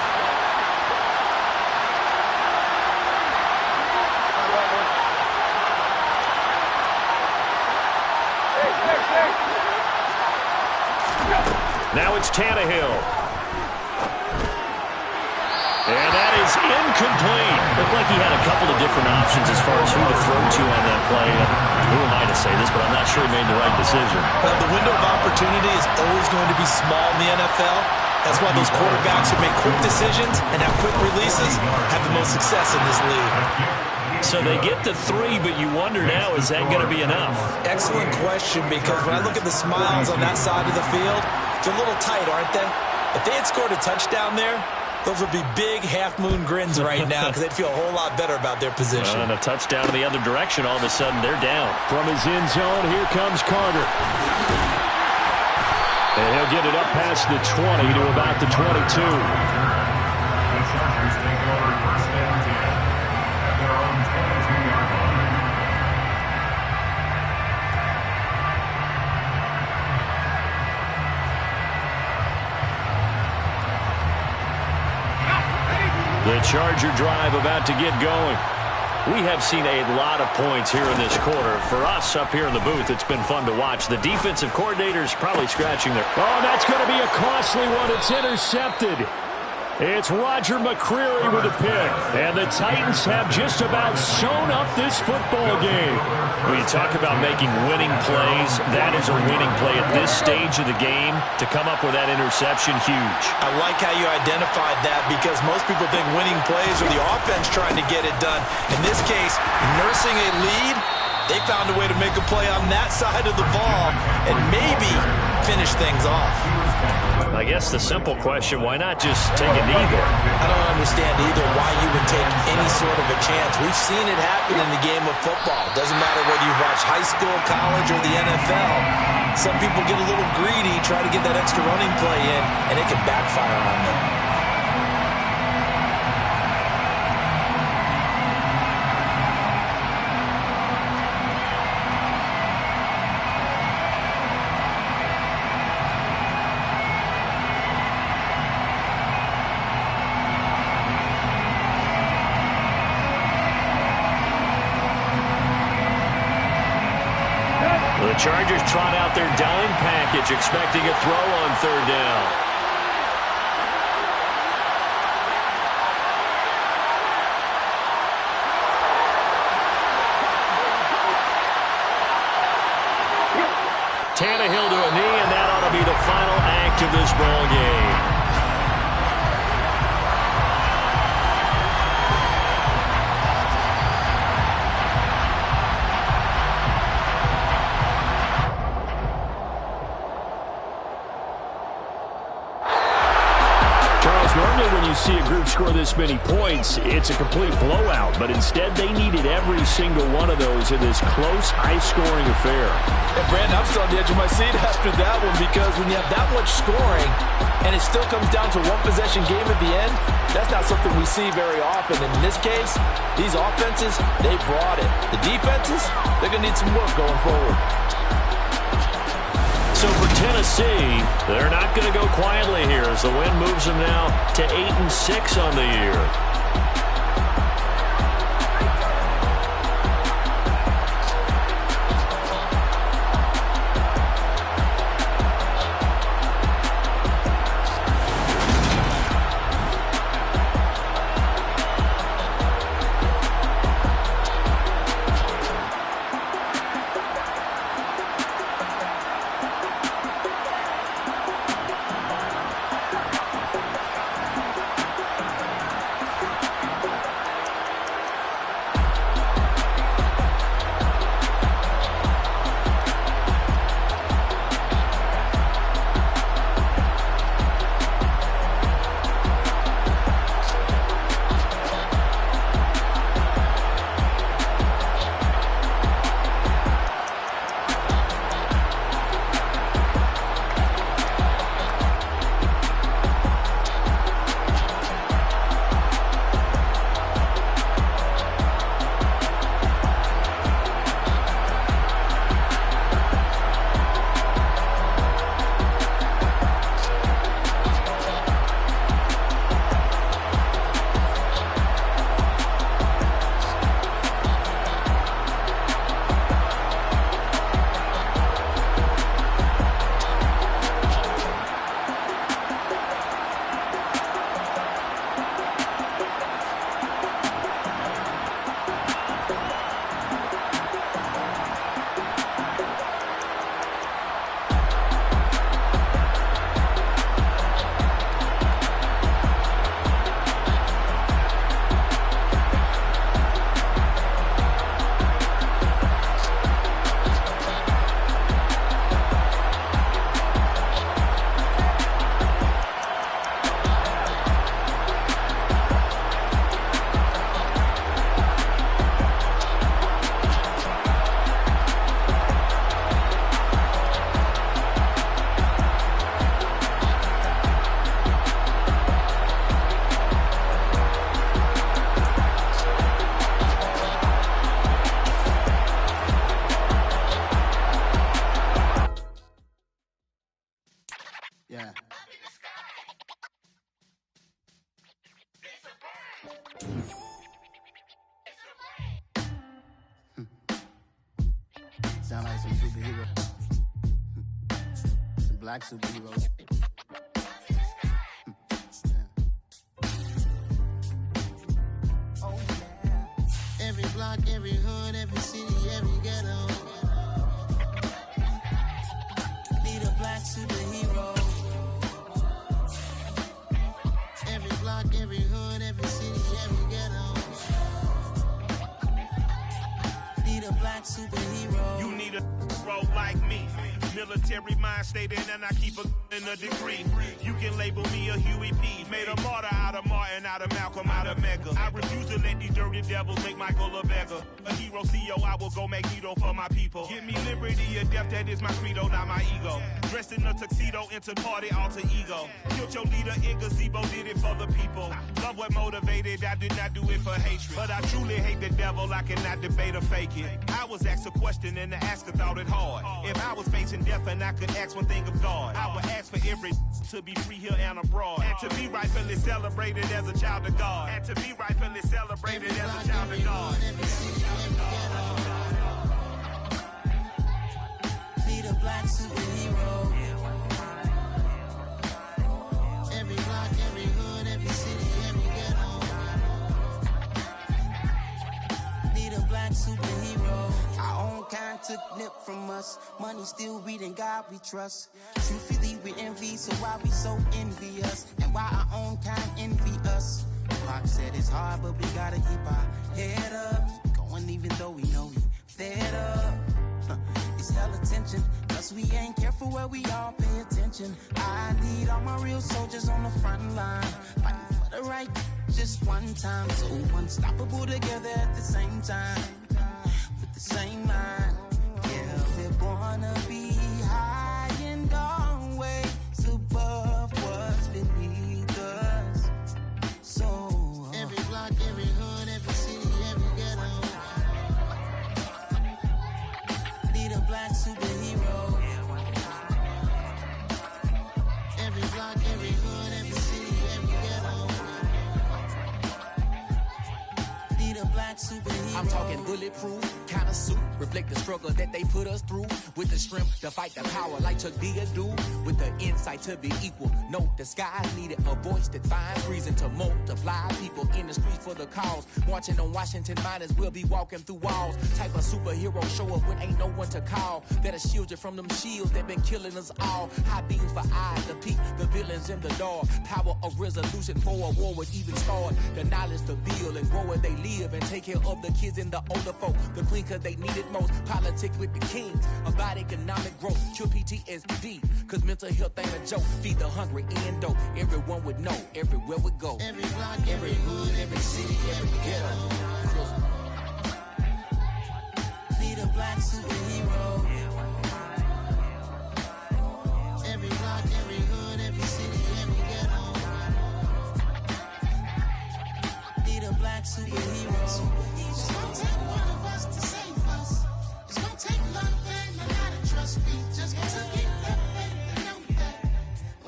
Now it's Tannehill. And that is incomplete.
Looked like he had a couple of different options as far as who to throw to on that play. Who am I to say this, but I'm not sure he made the right decision.
Well, the window of opportunity is always going to be small in the NFL. That's why those quarterbacks who make quick decisions and have quick releases have the most success in this league.
So they get the 3, but you wonder now, is that going to be enough?
Excellent question, because when I look at the smiles on that side of the field, they're a little tight, aren't they? If they had scored a touchdown there, those would be big half-moon grins right now because they'd feel a whole lot better about their position.
And a touchdown in the other direction, all of a sudden they're down.
From his end zone, here comes Carter. And he'll get it up past the 20 to about the 22.
The Chargers take over first and 10 at their own 22-yard line.
The Charger drive about to get going.
We have seen a lot of points here in this quarter. For us up here in the booth, it's been fun to watch. The defensive coordinator's probably scratching their...
Oh, that's going to be a costly one. It's intercepted. It's Roger McCreary with a pick. And the Titans have just about sewn up this football game.
When you talk about making winning plays, that is a winning play at this stage of the game. To come up with that interception, huge.
I like how you identified that, because most people think winning plays are the offense trying to get it done. In this case, nursing a lead, they found a way to make a play on that side of the ball and maybe finish things off.
I guess the simple question, why not just take a knee there?
I don't understand either why you would take any sort of a chance. We've seen it happen in the game of football. Doesn't matter whether you watch high school, college, or the NFL. Some people get a little greedy, try to get that extra running play in, and it can backfire on them.
The Chargers trot out their dime package, expecting a throw on third down. Tannehill to a knee, and that ought to be the final act of this ball game.
Normally when you see a group score this many points, it's a complete blowout. But instead, they needed every single one of those in this close, high-scoring affair.
And Brandon, I'm still on the edge of my seat after that one, because when you have that much scoring and it still comes down to a one-possession game at the end, that's not something we see very often. And in this case, these offenses, they brought it. The defenses, they're going to need some work going forward.
So for Tennessee, they're not going to go quietly here as the win moves them now to 8-6 on the year.
Sound like some superheroes. Some black superheroes. Oh, yeah. Every block, every hood, every city, every ghetto. Need a black superhero. Every block, every hood, every city, every ghetto. Need a black superhero.
You need a role like me. Military mind state and I keep in a degree. You can label me a Huey P. Made a martyr out of Martin, out of Malcolm, out of Mega. I refuse to let these dirty devils make Michael a beggar. A hero CEO, I will go Magneto for my people. Give me liberty or death, that is my credo, not my ego. Dressed in a tuxedo, into party, alter ego. Killed your leader in gazebo, did it for the people. Love what motivated, I did not do it for hatred. But I truly hate the devil, I cannot debate or fake it. I was asked a question and the asker thought it hard. If I was facing death and I could ask one thing of God, I would ask for every to be free here and abroad, and to be rightfully celebrated as a child of God, and to be rightfully celebrated as a child of God.
Need a black superhero. Every block, every hood, every city, every ghetto. Need a black superhero. Our own kind took nip from us. Money still reading, God we trust. Truthfully we envy, so why we so envious? And why our own kind envy us? Pac said it's hard, but we gotta keep our head up. Going even though we know we fed up. It's hell attention, cause we ain't careful where we all pay attention. I need all my real soldiers on the front line, fighting for the right just one time. So unstoppable together at the same time, with the same mind. Yeah, we're gonna be high and always above what's beneath us. So every block, every hood, every city, every ghetto. Need a black superhero. Every block, every hood, every city, every ghetto. Need a black superhero.
I'm talking bulletproof kind of suit, reflect the struggle that they put us through, with the strength to fight the power like Chuck D do, with the insight to be equal. No, the sky needed a voice that finds reason to multiply people in the streets for the cause. Marching on Washington, might as well be walking through walls. Type of superhero show up when ain't no one to call. That'll shield you from them shields that been killing us all. High beams for eyes to peek the villains in the dark. Power of resolution for a war would even start. The knowledge to build and grow where they live and take care of the kids and the older folk. The queen cause they need it most. Politics with the kings about economic growth. Cure PTSD cause mental health ain't a joke. Feed the hungry and dope. Everyone would know everywhere we go.
Every block, every hood, every city, every ghetto. Need a black superhero. Every block, every hood, every city, every ghetto. Need a black superhero. It's gonna take one of us to save us. It's gonna take love and a lot of trust. We just gotta get that faith and know that.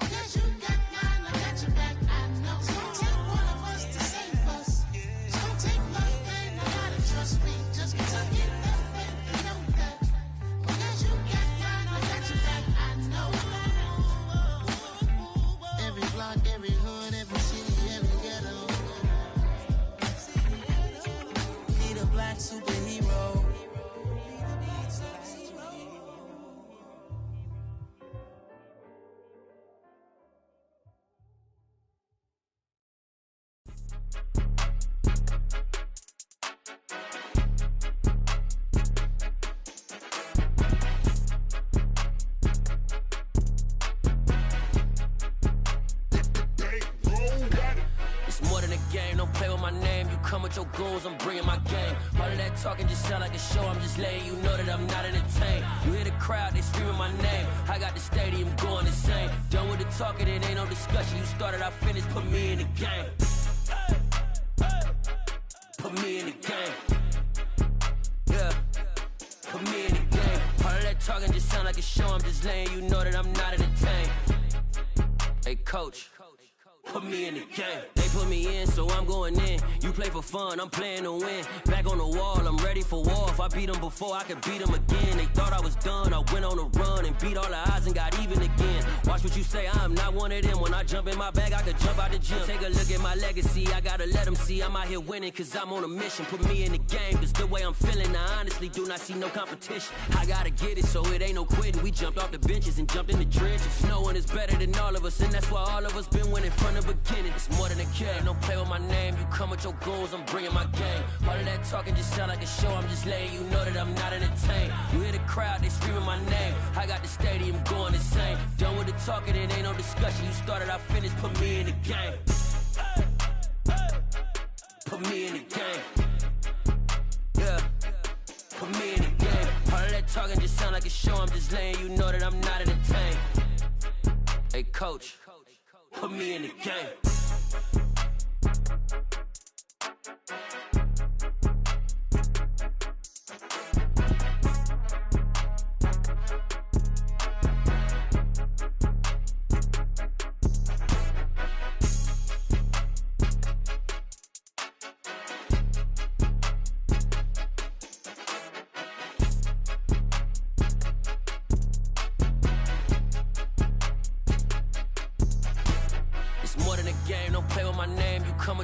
Because you got mine, I got your back, I know. It's gonna take one of us to save us. It's gonna take love and a lot of trust. We just gotta get that faith and know that. Because you got mine, I got your back, I know. Every block, every hood, every city, every ghetto. Need a black superhero.
It's more than a game, don't play with my name. You come with your goons, I'm bringing my game. All of that talking just sound like a show, I'm just letting you know that I'm not entertained. You hear the crowd, they screaming my name. I got the stadium going insane. Done with the talking, it ain't no discussion. You started, I finished, put me in the game. Put me in the game. Yeah, put me in the game. All of that talking just sound like a show, I'm just letting you know that I'm not entertained. Hey coach, put me in the game. They put me in, so I'm going in. You play for fun, I'm playing to win. Back on the wall, I'm ready for war. If I beat them before, I could beat them again. They thought I was done, I went on a run and beat all the odds and got even again. Watch what you say, I'm not one of them. When I jump in my bag, I could jump out the gym. Take a look at my legacy, I gotta let them see I'm out here winning, cause I'm on a mission. Put me in the game, cause the way I'm feeling, I honestly do not see no competition. I gotta get it, so it ain't no quitting. We jumped off the benches and jumped in the trenches. No one is better than all of us, and that's why all of us been winning from the beginning. It's more than a game, don't play with my name. You come with your goals, I'm bringing my game. All of that talking just sound like a show, I'm just letting you know that I'm not entertained. You hear the crowd, they screaming my name. I got the stadium going insane. Done with the talking, it ain't no discussion. You started, I finished, put me in the game. Put me in the game. Yeah, put me in the game. All of that talking just sound like a show, I'm just letting you know that I'm not entertained. Hey coach, put me in the game.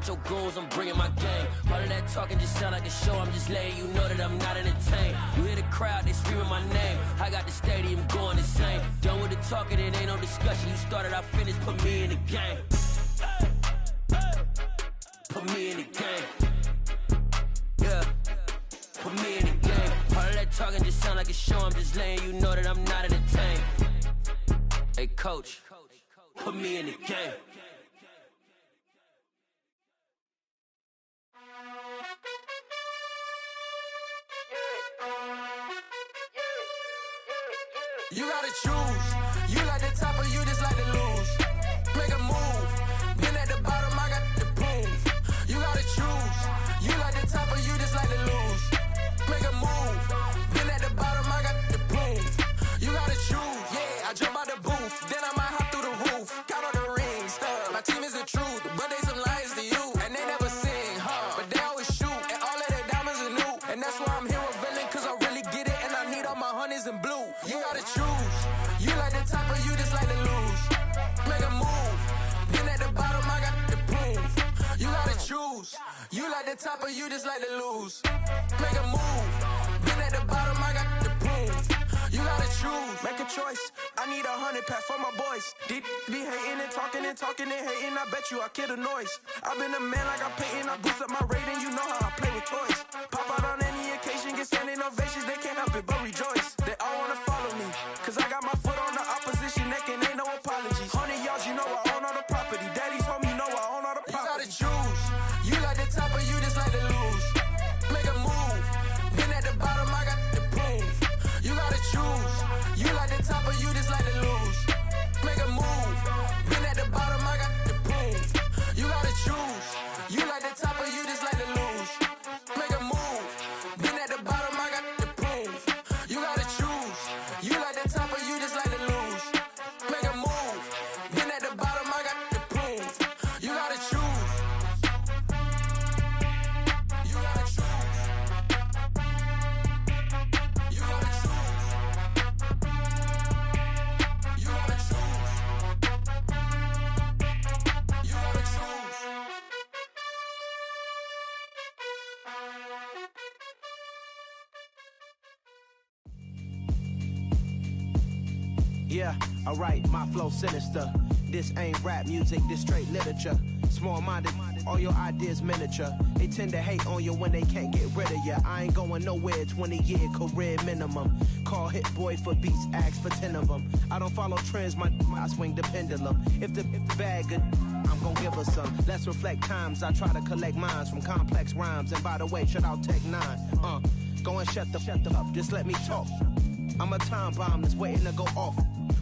Your goals, I'm bringing my game. All of that talking just sound like a show, I'm just letting you know that I'm not entertained. You hear the crowd, they screaming my name. I got the stadium going insane. Done with the talking, it ain't no discussion. You started, I finished, put me in the game. Put me in the game. Yeah, put me in the game. All of that talking just sound like a show, I'm just letting you know that I'm not entertained. Hey coach, put me in the game.
You gotta choose. You like the top or you just like to lose. Make a move. Been at the bottom, I got the proof. You gotta choose. You like the top or you just like to lose. Make a move. Been at the bottom, I got the proof. You gotta choose. Yeah, I jump out the booth, then I might hop through the roof. Count all the rings. My team is the truth, but they some liars to you. And they never sing, but they always shoot. And all of their diamonds are new. And that's why I'm here revealing, cause I really get it. And I need all my honeys in blue. You gotta choose. You like the top or you just like to lose. Make a move. Been at the bottom, I got the proof. You gotta choose. You like the top or you just like to lose. Make a move. Been at the bottom, I got the proof. You gotta choose. Make a choice. I need 100 pack for my boys. Deep be hating and talking and hating. I bet you I kill the noise. I've been a man like I'm painting. I boost up my rating. You know how I play with toys. Pop out on any occasion, get standing ovations. They can't help it but rejoice. They all wanna follow me, cause I got my foot on the opposition neck and ain't no apologies. 100 yards, you know I own all the property. Daddy's home, you know I own all the property. You gotta choose. You like the top or you just like to lose. Make a move. Been at the bottom, I got the proof. You gotta choose. You like the top or you just like to lose. Make a move. Been at the bottom, I got the proof. You gotta choose. You like the top or you just like to lose. Make a move. Been at the bottom, I got the proof. You gotta choose. You like the top or you just like to lose. Make a move. Been at the bottom, I got the proof. You gotta choose. You gotta choose. You gotta choose. You gotta choose. You gotta choose.
Yeah, alright, my flow sinister. This ain't rap music, this straight literature. Small-minded, all your ideas miniature. They tend to hate on you when they can't get rid of you. I ain't going nowhere, 20-year career minimum. Call Hit Boy for beats, ask for 10 of them. I don't follow trends, I swing the pendulum. If the bag good, I'm gon' give her some. Let's reflect times, I try to collect minds from complex rhymes. And by the way, shout out Tech 9. Go and shut the up, just let me talk. I'm a time bomb that's waiting to go off.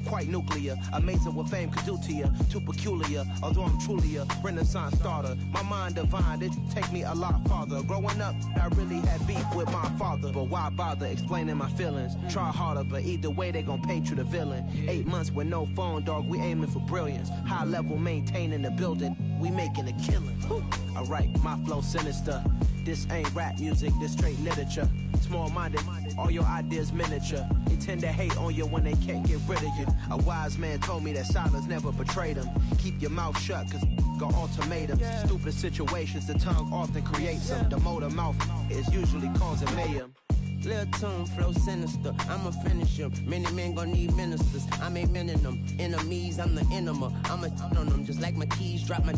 quite nuclear. Amazing what fame could do to you. Too peculiar, although I'm truly a Renaissance starter. My mind divine, it take me a lot farther. Growing up, I really had beef with my father. But why bother explaining my feelings? Try harder, but either way they gon' paint you the villain. 8 months with no phone, dog, we aiming for brilliance. High level maintaining the building, we making a killing. Alright, my flow sinister. This ain't rap music, this straight literature. Small-minded, all your ideas miniature. They tend to hate on you when they can't get rid of you. A wise man told me that silence never betrayed him. Keep your mouth shut, cause got ultimatums. Stupid situations, the tongue often creates them. The motor mouth is usually causing mayhem.
Lil' tune, flow sinister, I'ma finish him. Many men gon' need ministers, I make men in them. Enemies, I'm the enema, I'ma on them. Just like my keys, drop my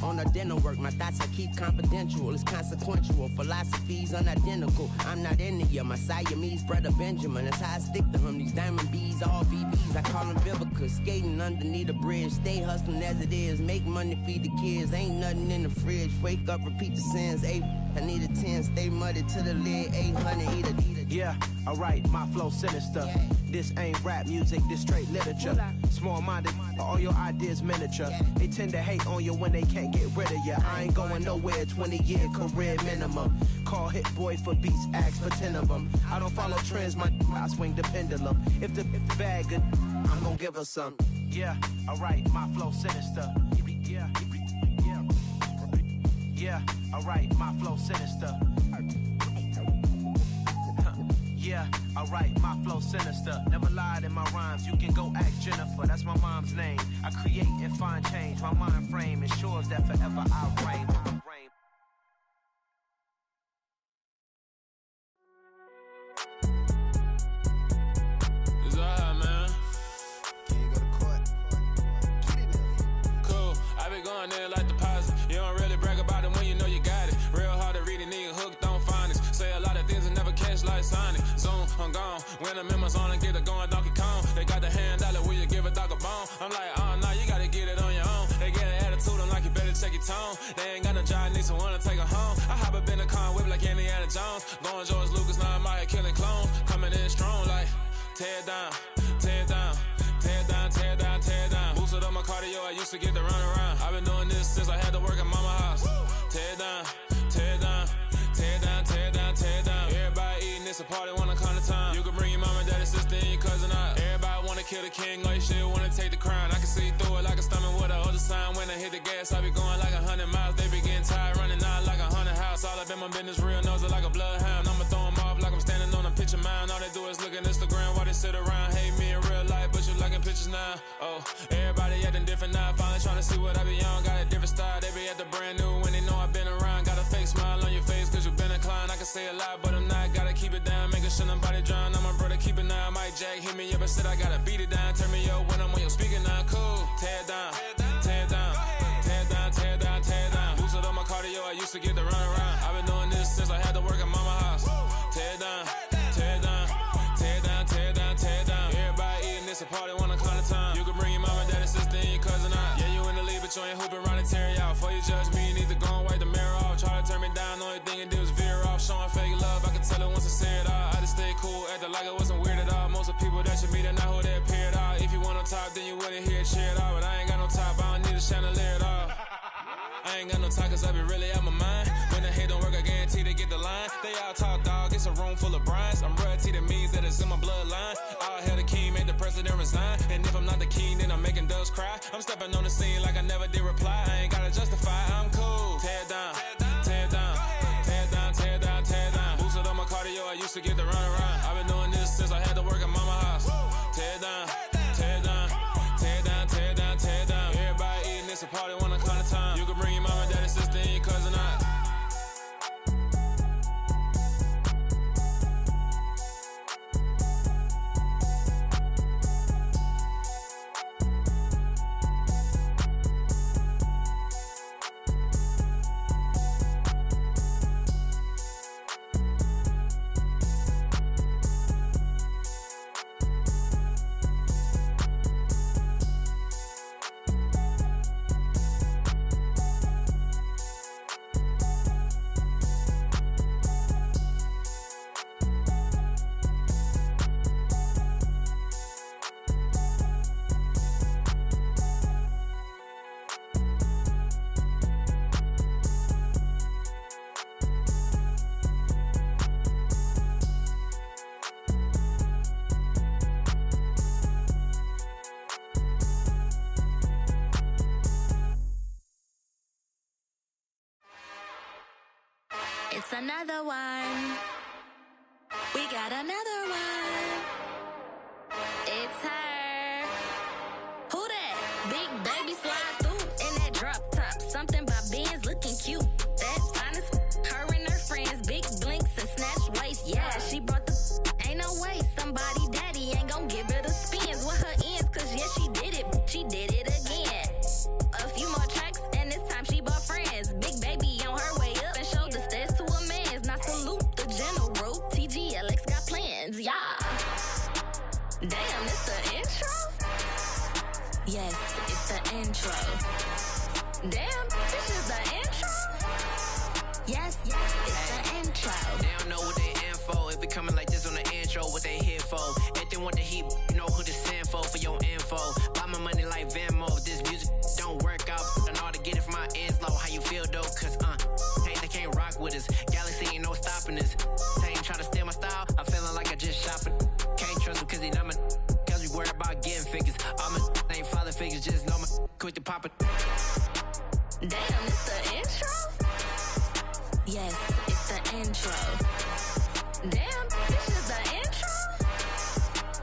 on the dinner work. My thoughts I keep confidential, it's consequential. Philosophies unidentical, I'm not into you. My Siamese brother Benjamin, that's how I stick to him. These diamond bees, all BBs, I call them Vivica. Skating underneath the bridge, stay hustling as it is. Make money, feed the kids, ain't nothing in the fridge. Wake up, repeat the sins, I need a 10, stay muddy to the lid, 800, eat it.
Yeah, alright, my flow sinister. This ain't rap music, this straight literature. Small-minded, all your ideas miniature. They tend to hate on you when they can't get rid of you. I ain't going nowhere, 20-year career minimum. Call Hit Boy for beats, ask for 10 of them. I don't follow trends, I swing the pendulum. If the bag good, I'm gon' give her some. Yeah, alright, my flow sinister. Yeah, alright, my flow sinister. Yeah, alright, my flow sinister. Never lied in my rhymes, you can go ask Jennifer. That's my mom's name. I create and find change. My mind frame ensures that forever I reign.
It's alright, man.
Can you go to court?
Cool, I been going there like deposit. You don't really brag about it when you know you got it. Real hard to read a nigga hooked on finance. Say a lot of things and never catch like Sonic. Zoom, I'm gone. When I'm in my zone and get it going Donkey Kong. They got the hand dollar, will you give a dog a bone? I'm like, oh no, you gotta get it on your own. They get an attitude, I'm like, you better check your tone. They ain't got no job, need someone to take her home. I hop up in the car and whip like Indiana Jones. Going George Lucas, now I'm out here killing clones. Coming in strong like, tear down, tear down, tear down, tear down, tear down. Boosted up my cardio, I used to get to run around. I've been doing this since I had to work at mama house. Tear down, tear down, tear down, tear down, tear down. Everybody eating, it's a party, wanna come to time. You can bring your mama, daddy, sister, and your cousin out. Everybody wanna kill the king, or you shit wanna take the crown. I can see through it like a stomach with a other sign. When I hit the gas, I be going like 100 miles. They be getting tired, running out like 100 house. All up in my business, real nose it like a bloodhound. I'ma throw them off like I'm standing on a picture mound. All they do is look at Instagram while they sit around. Hate me in real life, but you liking pictures now. Oh, everybody acting different now. Finally trying to see what I be on. Got a different style, they be at the brand new when they know I've been around. Got a fake smile on your face cause you been inclined. I can say a lot, but I'm not. Gotta keep it down, making sure nobody drown. I'm my brother, keep it now. Mike Jack hit me up and said I gotta beat it down. Turn me up when I'm on your speaker now. Cool, tear down, tear down, tear down, tear down, tear down. Boosted up my cardio, I used to get to run around. I've been doing this since I had to work at mama house. Tear down, tear down, tear down, tear down, tear down. Everybody eating, it's a party, wanna come to time. You can bring your mama, daddy, sister, and your cousin out. Yeah, you in the league, but you ain't hooping around and tear you out. Before you judge me, you need to go and wipe the mirror off. Try to turn me down, the only thing you did was veer off. Showing fake love, I can tell it once I say it all. I just stay cool, acting like it wasn't weird at all. Most of the people that you meet are not who they appear at all. If you want on top, then you wouldn't hear it cheer at all. But I ain't got no top, I don't need a chandelier at all. I ain't got no talk cause I be really out my mind. When the hate don't work, I guarantee they get the line. They all talk dog, it's a room full of brines. I'm royalty, that means that it's in my bloodline. All hell the king, made the president resign. And if I'm not the king, then I'm making doves cry. I'm stepping on the scene like I never did reply. I ain't gotta justify, I'm cool. Tear down, tear down, tear down, tear down, tear down. Boosted up my cardio, I used to get to run around. I've been doing this since I had to work at mama house. Tear down, tear down, tear down, tear down, tear down. Everybody eating, it's a party, wanna come to time. You can bring your mama, daddy, sister, and your cousin out.
It's another one. We got another one. It's her. Who that? Big baby slide through in that drop top. Something about Benz looking cute. That's honest. Her and her friends, big blinks and snatch waist. Yeah, she brought the. Ain't no way somebody daddy ain't gon' give her the spins with her ends. Cause yeah, she did it. She did it again. A few more tracks and this time she bought friends. Big baby on her way up and showed the stairs to a man's. Now salute the general. TGLX got plans. Yeah. Damn, it's the intro? Yes, it's the intro. Damn, this is the intro? Yes, it's the intro.
They don't know what they in for. If it coming like this on the intro, what they here for? If they want the heat, you know who to send for your info. Buy my money like Venmo. If this music don't work out, I know how to get it from my ends low. How you feel though? Cause hey, they can't rock with us. Galaxy ain't no stopping us. They ain't try to steal my style. I'm feeling like I just shopping. Can't trust him cause he not my. Cause we worried about getting figures. All my ain't father figures, just know my quick to pop it.
Damn, it's the intro? Yes, it's the intro. Damn, this is the intro?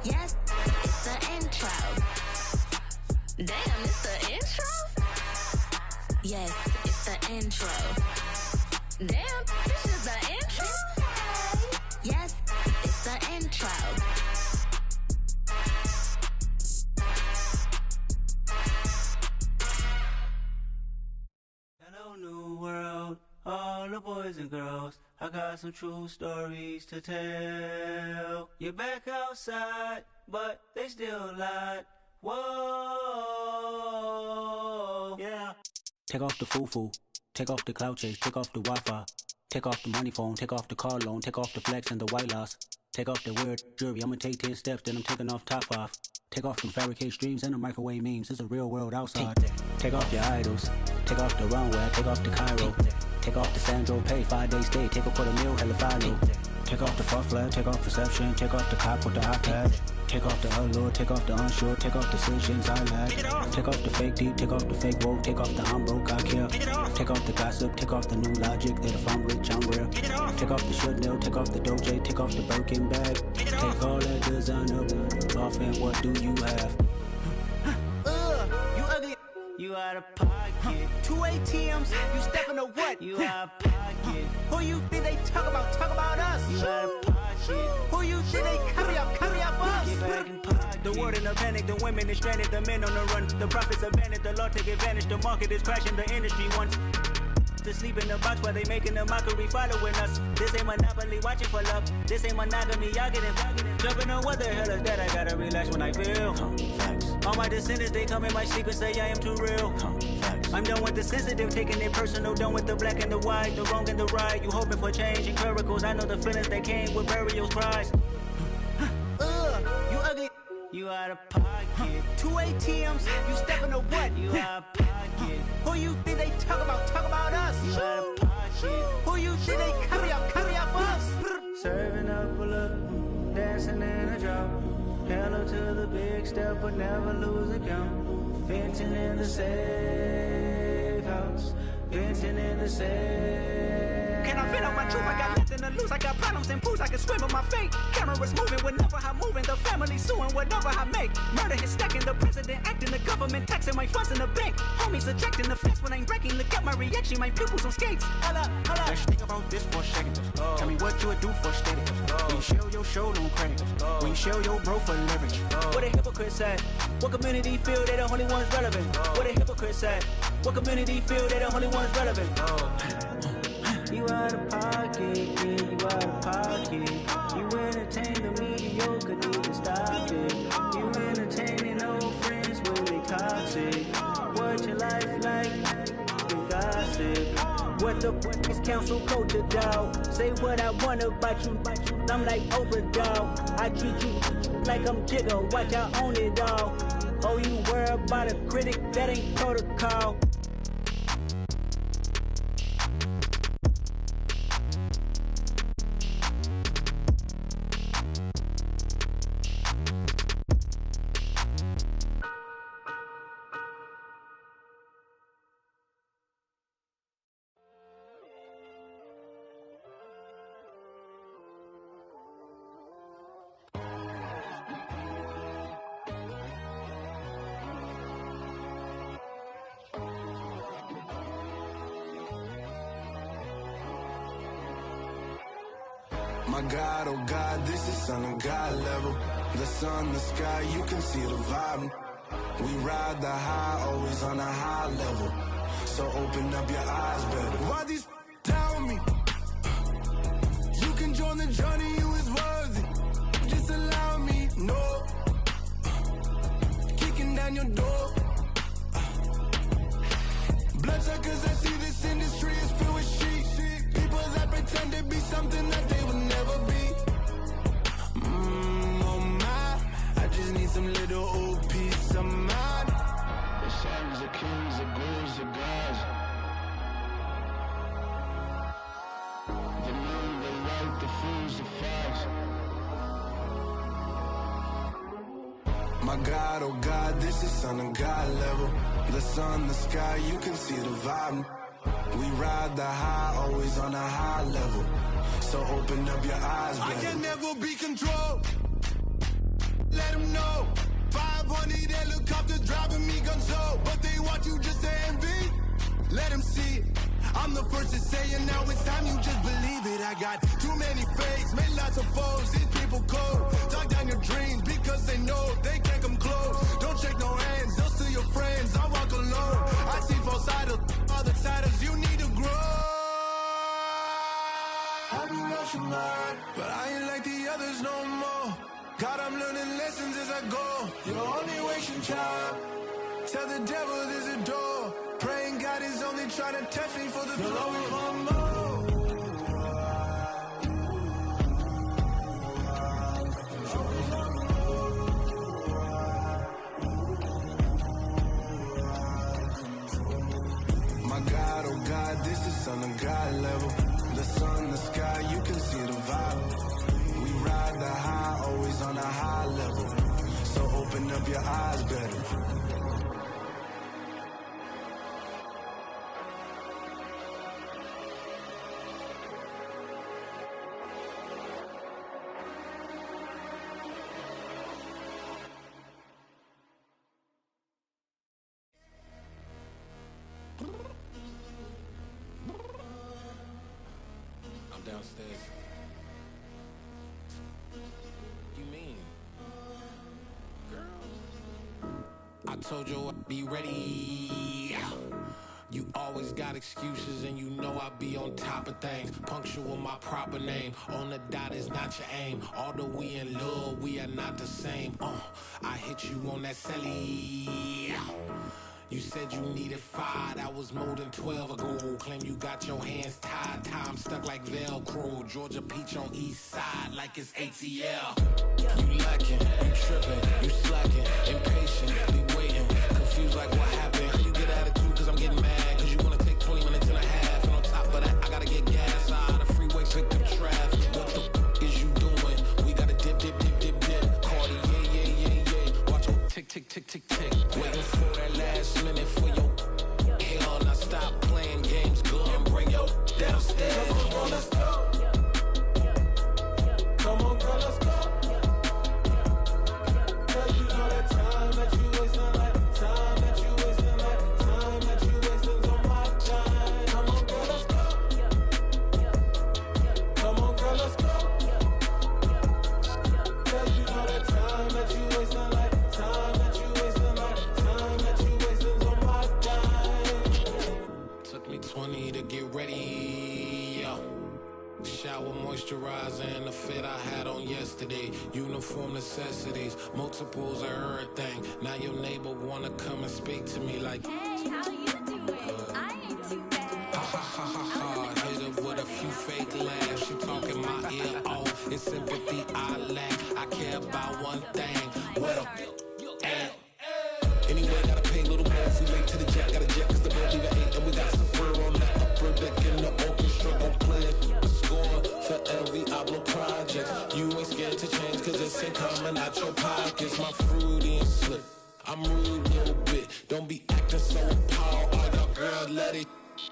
Yes, it's the intro. Damn, it's the intro? Yes, it's the intro. Damn, this is the intro? Yes, it's the intro.
Hello, new world, all the boys and girls. I got some true stories to tell. You're back outside, but they still lied. Whoa, yeah.
Take off the foo-foo, take off the cloud chase, take off the Wi-Fi, take off the money phone, take off the car loan, take off the flex and the white loss, take off the weird jewelry. I'ma take 10 steps, then I'm taking off top 5. Take off them fabricated streams and the microwave memes. It's a real world outside. Take off your idols, take off the runway, take off the Cairo, take off the Sandro Pay, 5-day stay, take a quarter meal, hella final. Take off the fuck flag, take off reception, take off the cop with the iPad. Take off the allure, take off the unsure, take off decisions I lack. Take off the fake deep, take off the fake woke, take off the I'm broke, I care. Take off the gossip, take off the new logic that if I'm rich, I'm real. Take off the Chanel, take off the Doja, take off the Birkin bag. Take all that designer off and what do you have?
You ugly. You out of pocket. 2 ATMs, you stepping to what? You out of pocket. Who you think they talk about? Talk about us. You out of pocket. Who you think they carry up for us? Get back in pocket. The world in a panic, the women is stranded, the men on the run. The profits abandoned, the law take advantage. The market is crashing, the industry wants to sleep in the box while they making a mockery following us. This ain't Monopoly, watching for love. This ain't monogamy, y'all getting jumping on what the hell is that? I gotta relax when I feel. All my descendants, they come in my sleep and say I am too real. I'm done with the sensitive, taking it personal. Done with the black and the white, the wrong and the right. You hoping for change and miracles. I know the feelings that came with burial cries. You ugly. You out of pocket. 2 ATMs, you stepping to what? You out of pocket. Who you think they talk about? Talk about us. You out of pocket. Who you think they carry up for us? Serving up a look, dancing in a drop. Hello to the big step, but never lose a count. Venting in the safe house. Venting in the safe. Can I vent out my truth? I got nothing to lose. I got problems and pools. I can swim with my fate. Cameras moving whenever I'm moving. The family suing whatever I make. Murder is stacking. The president acting. The government taxing my funds in the bank. Homies ejecting the fence when I'm breaking. Look at my reaction. My pupils on skates. Holla, holla.
Let's think about this for a second. Tell me what you would do for steady. When you show your show, don't credit. When you show your bro for leverage.
What a hypocrite said. What community feel they the only ones relevant? What a hypocrite said. What community feel they the only ones relevant? You out of pocket, yeah, you out of pocket. You entertain the mediocre, need to stop it. You entertaining old friends when they toxic. What your life like? You gossip. What the is council code to doubt? Say what I want about you. I'm like Oprah, dog. I treat you like I'm Jigga. Watch I own it all. Oh, you worry about a critic? That ain't protocol.
My God, oh God, this is Son of God level. The sun, the sky, you can see the vibe. We ride the high, always on a high level. So open up your eyes better. Why these tell me? You can join the journey, you is worthy. Just allow me, no. Kicking down your door. Bloodsuckers, I see this industry is filled with sheep. People that pretend to be something that they will never be. Oh my, I just need some little old peace of mind. The sons, the kings, the gurus, the gods. The moon, the light, the fools, the facts. My God, oh God, this is Son of God level. The sun, the sky, you can see the vibe. We ride the high, always on a high level. So open up your eyes, baby. I can never be controlled. Let them know. 500 helicopters driving me gonzo. But they want you just to envy. Let them see it. I'm the first to say it, now it's time you just believe it. I got too many fakes, made lots of foes. These people cold. Talk down your dreams because they know they can't come close. Don't shake no hands, they'll steal your friends. I walk alone. I see both sides, other siders, you need to grow. I be rushing mine, but I ain't like the others no more. God, I'm learning lessons as I go. You're only wasting time. Tell the devil there's a door. Praying God is only trying to touch me for the throne. You'll always want more. My God, oh God, this is Son of God level. The sun, the sky, you can see the vibe. We ride the high, always on a high level. So open up your eyes better.
Downstairs. You mean? Girl, I told you I'd be ready. You always got excuses and you know I be on top of things. Punctual my proper name. On the dot is not your aim. Although we in love, we are not the same. I hit you on that celly. You said you needed 5, that was more than 12 ago. Claim you got your hands tied, time stuck like Velcro. Georgia Peach on east side like it's ATL. You lacking, you tripping, you slacking, impatient, waiting, confused like what happened. You get attitude cause I'm getting mad, cause you wanna take 20 minutes and a half. And on top of that, I gotta get gas out of the freeway, pick up traffic. What the f is you doing? We gotta dip, dip, dip, dip, dip. Cardi, yeah. Watch your tick, tick, tick, tick, tick. Waiting for that last minute for your hell. Now stop playing games, go and bring your downstairs. Come on, let's go. Come on, girl, let's go. Cause you know that time that you wasting, like time that you wasting, like time that you wasting on my time. Come on, girl, let's go. Come on, girl, let's go. Cause you know that time that you wasting, like time that you wasting, like time that you wasting on my time. Took me 20 to get ready, yo. Shower, moisturizer, and the fit I had on yesterday. Uniform necessities, multiples of everything. Now your neighbor wanna come and speak to me like, hey, how you doing? I ain't too bad. Ha ha ha ha ha. Hit her with a few fake laughs. She talking my ear off. It's sympathy I lack. I care about one thing. What up? Anyway, gotta pay a little more if we late to the jet. Got a jet cause the bird leave at 8. And we got some fur on that upper deck in the orchestra. Gon' play a score for every Ablo project. You ain't scared to change cause it's ain't coming out your pockets. My fruity and slick. I'm rude a little bit. Don't be acting so appalled. All y'all girls let it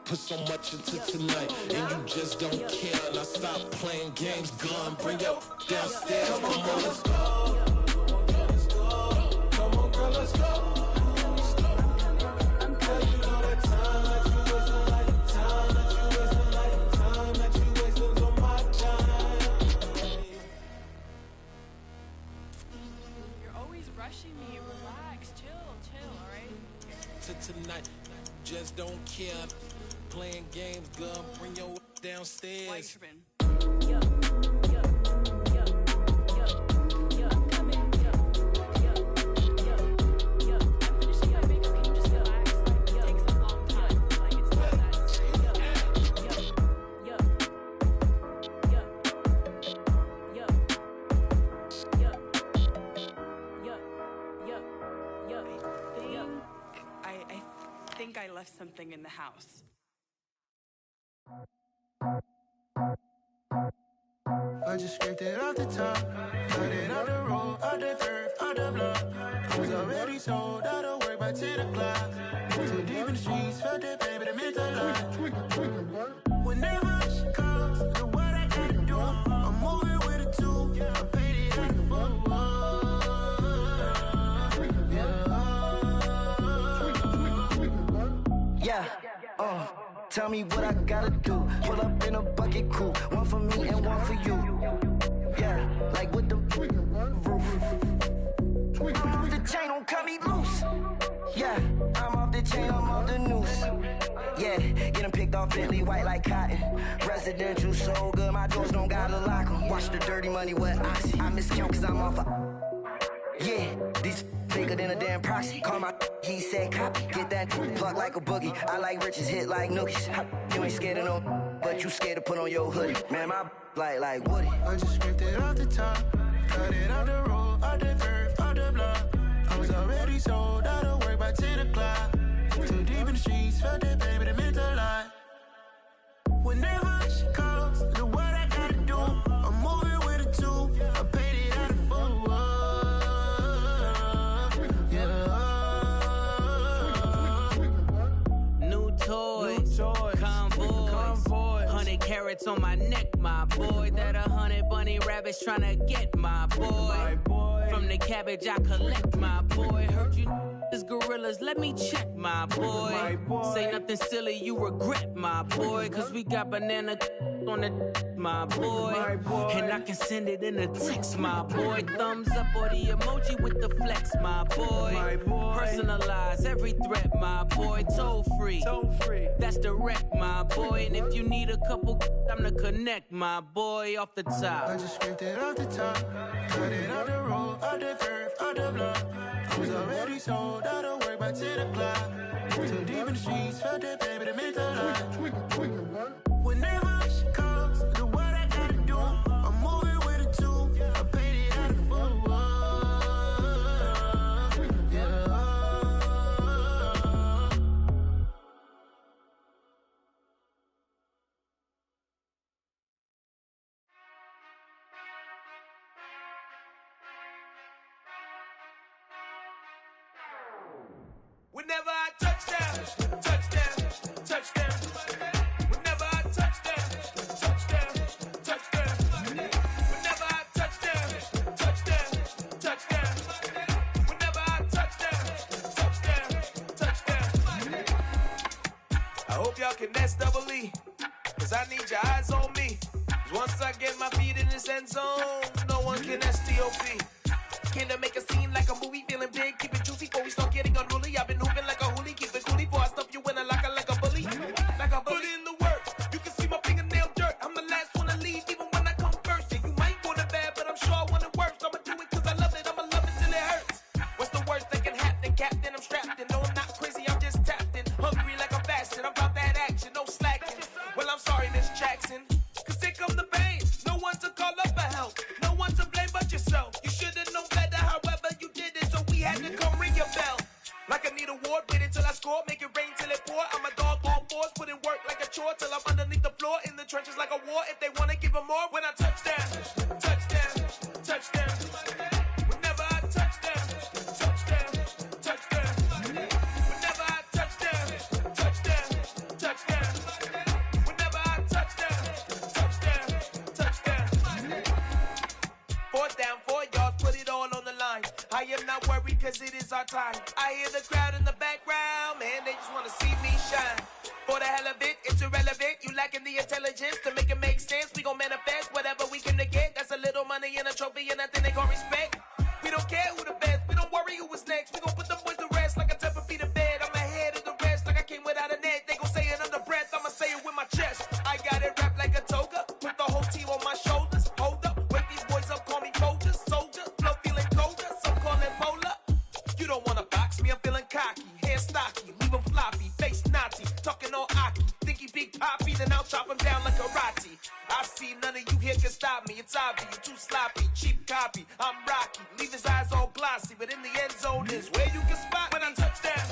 put so much into tonight. And you just don't care. Now stop playing games. Gun, bring your downstairs. Come on, let's go. Come on, girl, let's go. playing games, girl. Bring your downstairs.
I think I left something in the house.
I just scraped it off the top, cut it out the road, out the turf, out the block. I was already sold out of work by 10 o'clock. Too deep in the streets, felt that baby, the mental lie. Whenever she calls, do what I gotta do. I'm moving with a two, I paid it out the full.
Yeah, tell me what I gotta do. Pull up in a bucket crew, one for me and one for you. Yeah, like with the roof. I'm off the chain, don't cut me loose. Yeah, I'm off the chain, I'm off the noose. Yeah, getting picked off Bentley white like cotton. Residential so good, my doors don't gotta lock 'em. Watch the dirty money with oxy. I miscount cause I'm off yeah, these bigger than a damn proxy. Call my he said copy. Get that plug like a boogie. I like riches, hit like nookies. You ain't scared of no, but you scared to put on your hoodie. Man, my like Woody.
I just scraped it off the top, cut it out the road, out the turf, out the block. I was already sold out of work by 10 o'clock. Too deep in the streets, felt that baby, the mental lie. Whenever she calls, do what I gotta do. I'm moving with a two, I paid it out of full.
Toys, convoys, 100 carats on my neck, my boy. That 100 bunny rabbits tryna get my boy. From the cabbage I collect, my boy. Heard you is gorillas, let me check, my boy. Say nothing silly, you regret, my boy. Cause we got banana on the my boy. And I can send it in a text, my boy. Thumbs up or the emoji with the flex, my boy. Personalize every threat, my boy. Toll free, that's direct, my boy. And if you need a couple, I'm the connect, my boy. Off the top,
I just scraped it off the top, cut it out the road, out the turf, out the block. I was already sold out of work by 10 o'clock. Too deep in the streets, felt that baby, the mental lie. Whenever she calls, do what I gotta do. I'm moving with a two, I paid it out of full.
Whenever I touch down, touchdown, touchdown. Whenever I touch down, touchdown, touchdown. Whenever I touch down, touchdown, touchdown. Whenever I touch down, touchdown, touchdown. I hope y'all can nest double E, cause I need your eyes on me. Cause once I get my feet in this end zone, no one can STOP. Can I make a scene like a movie, feeling big, keep it juicy before we start getting unruly. I've been hooping like a hoolie, keep it coolie before I stuff you in a locker like a bully. Like a bully. Put in the work, you can see my fingernail dirt. I'm the last one to leave, even when I come first. Yeah, you might want it bad, but I'm sure I want it worse. I'ma do it cause I love it, I'ma love it till it hurts. What's the worst that can happen, Captain? I'm strapped in, no I'm not crazy, I'm just tapped in. Hungry like I'm fasting, I'm about that action, no slacking. Well, I'm sorry, Miss Jackson, cause here come the pain. No one to call up for help, no one to blame but yourself. You should've known better, however you did it, so we had to come ring your bell. Like I need a ward, wait until I score, make it rain till it pour. I'm a dog on force, put in work like a chore till I'm underneath the floor, in the trenches like a war. If they wanna give them more, when I touch down, touchdown, touchdown. Whenever I touch down, touchdown, touchdown. Whenever I touch down, touchdown, touchdown. Whenever I touch down, touchdown, touchdown. Fourth down, 4 yards, put it all on the line. I am not worried cause it is our time. I hear the crowd in the background, man, they just wanna see me shine. For the hell of it, it's irrelevant. You lacking the intelligence to make it make sense. We gon' manifest whatever we can to get. That's a little money and a trophy and nothing they gon' respect. We don't care who the best, we don't worry who was next. We gon' put them boys to rest like a 10 feet of bed. I'm ahead of the rest like I came without a net. They gon' say it under breath, I'ma
then I'll chop them down like karate. I see none of you here can stop me. It's obvious, you too sloppy, cheap copy. I'm Rocky, leave his eyes all glossy, but in the end zone is where you can spot when I touchdown,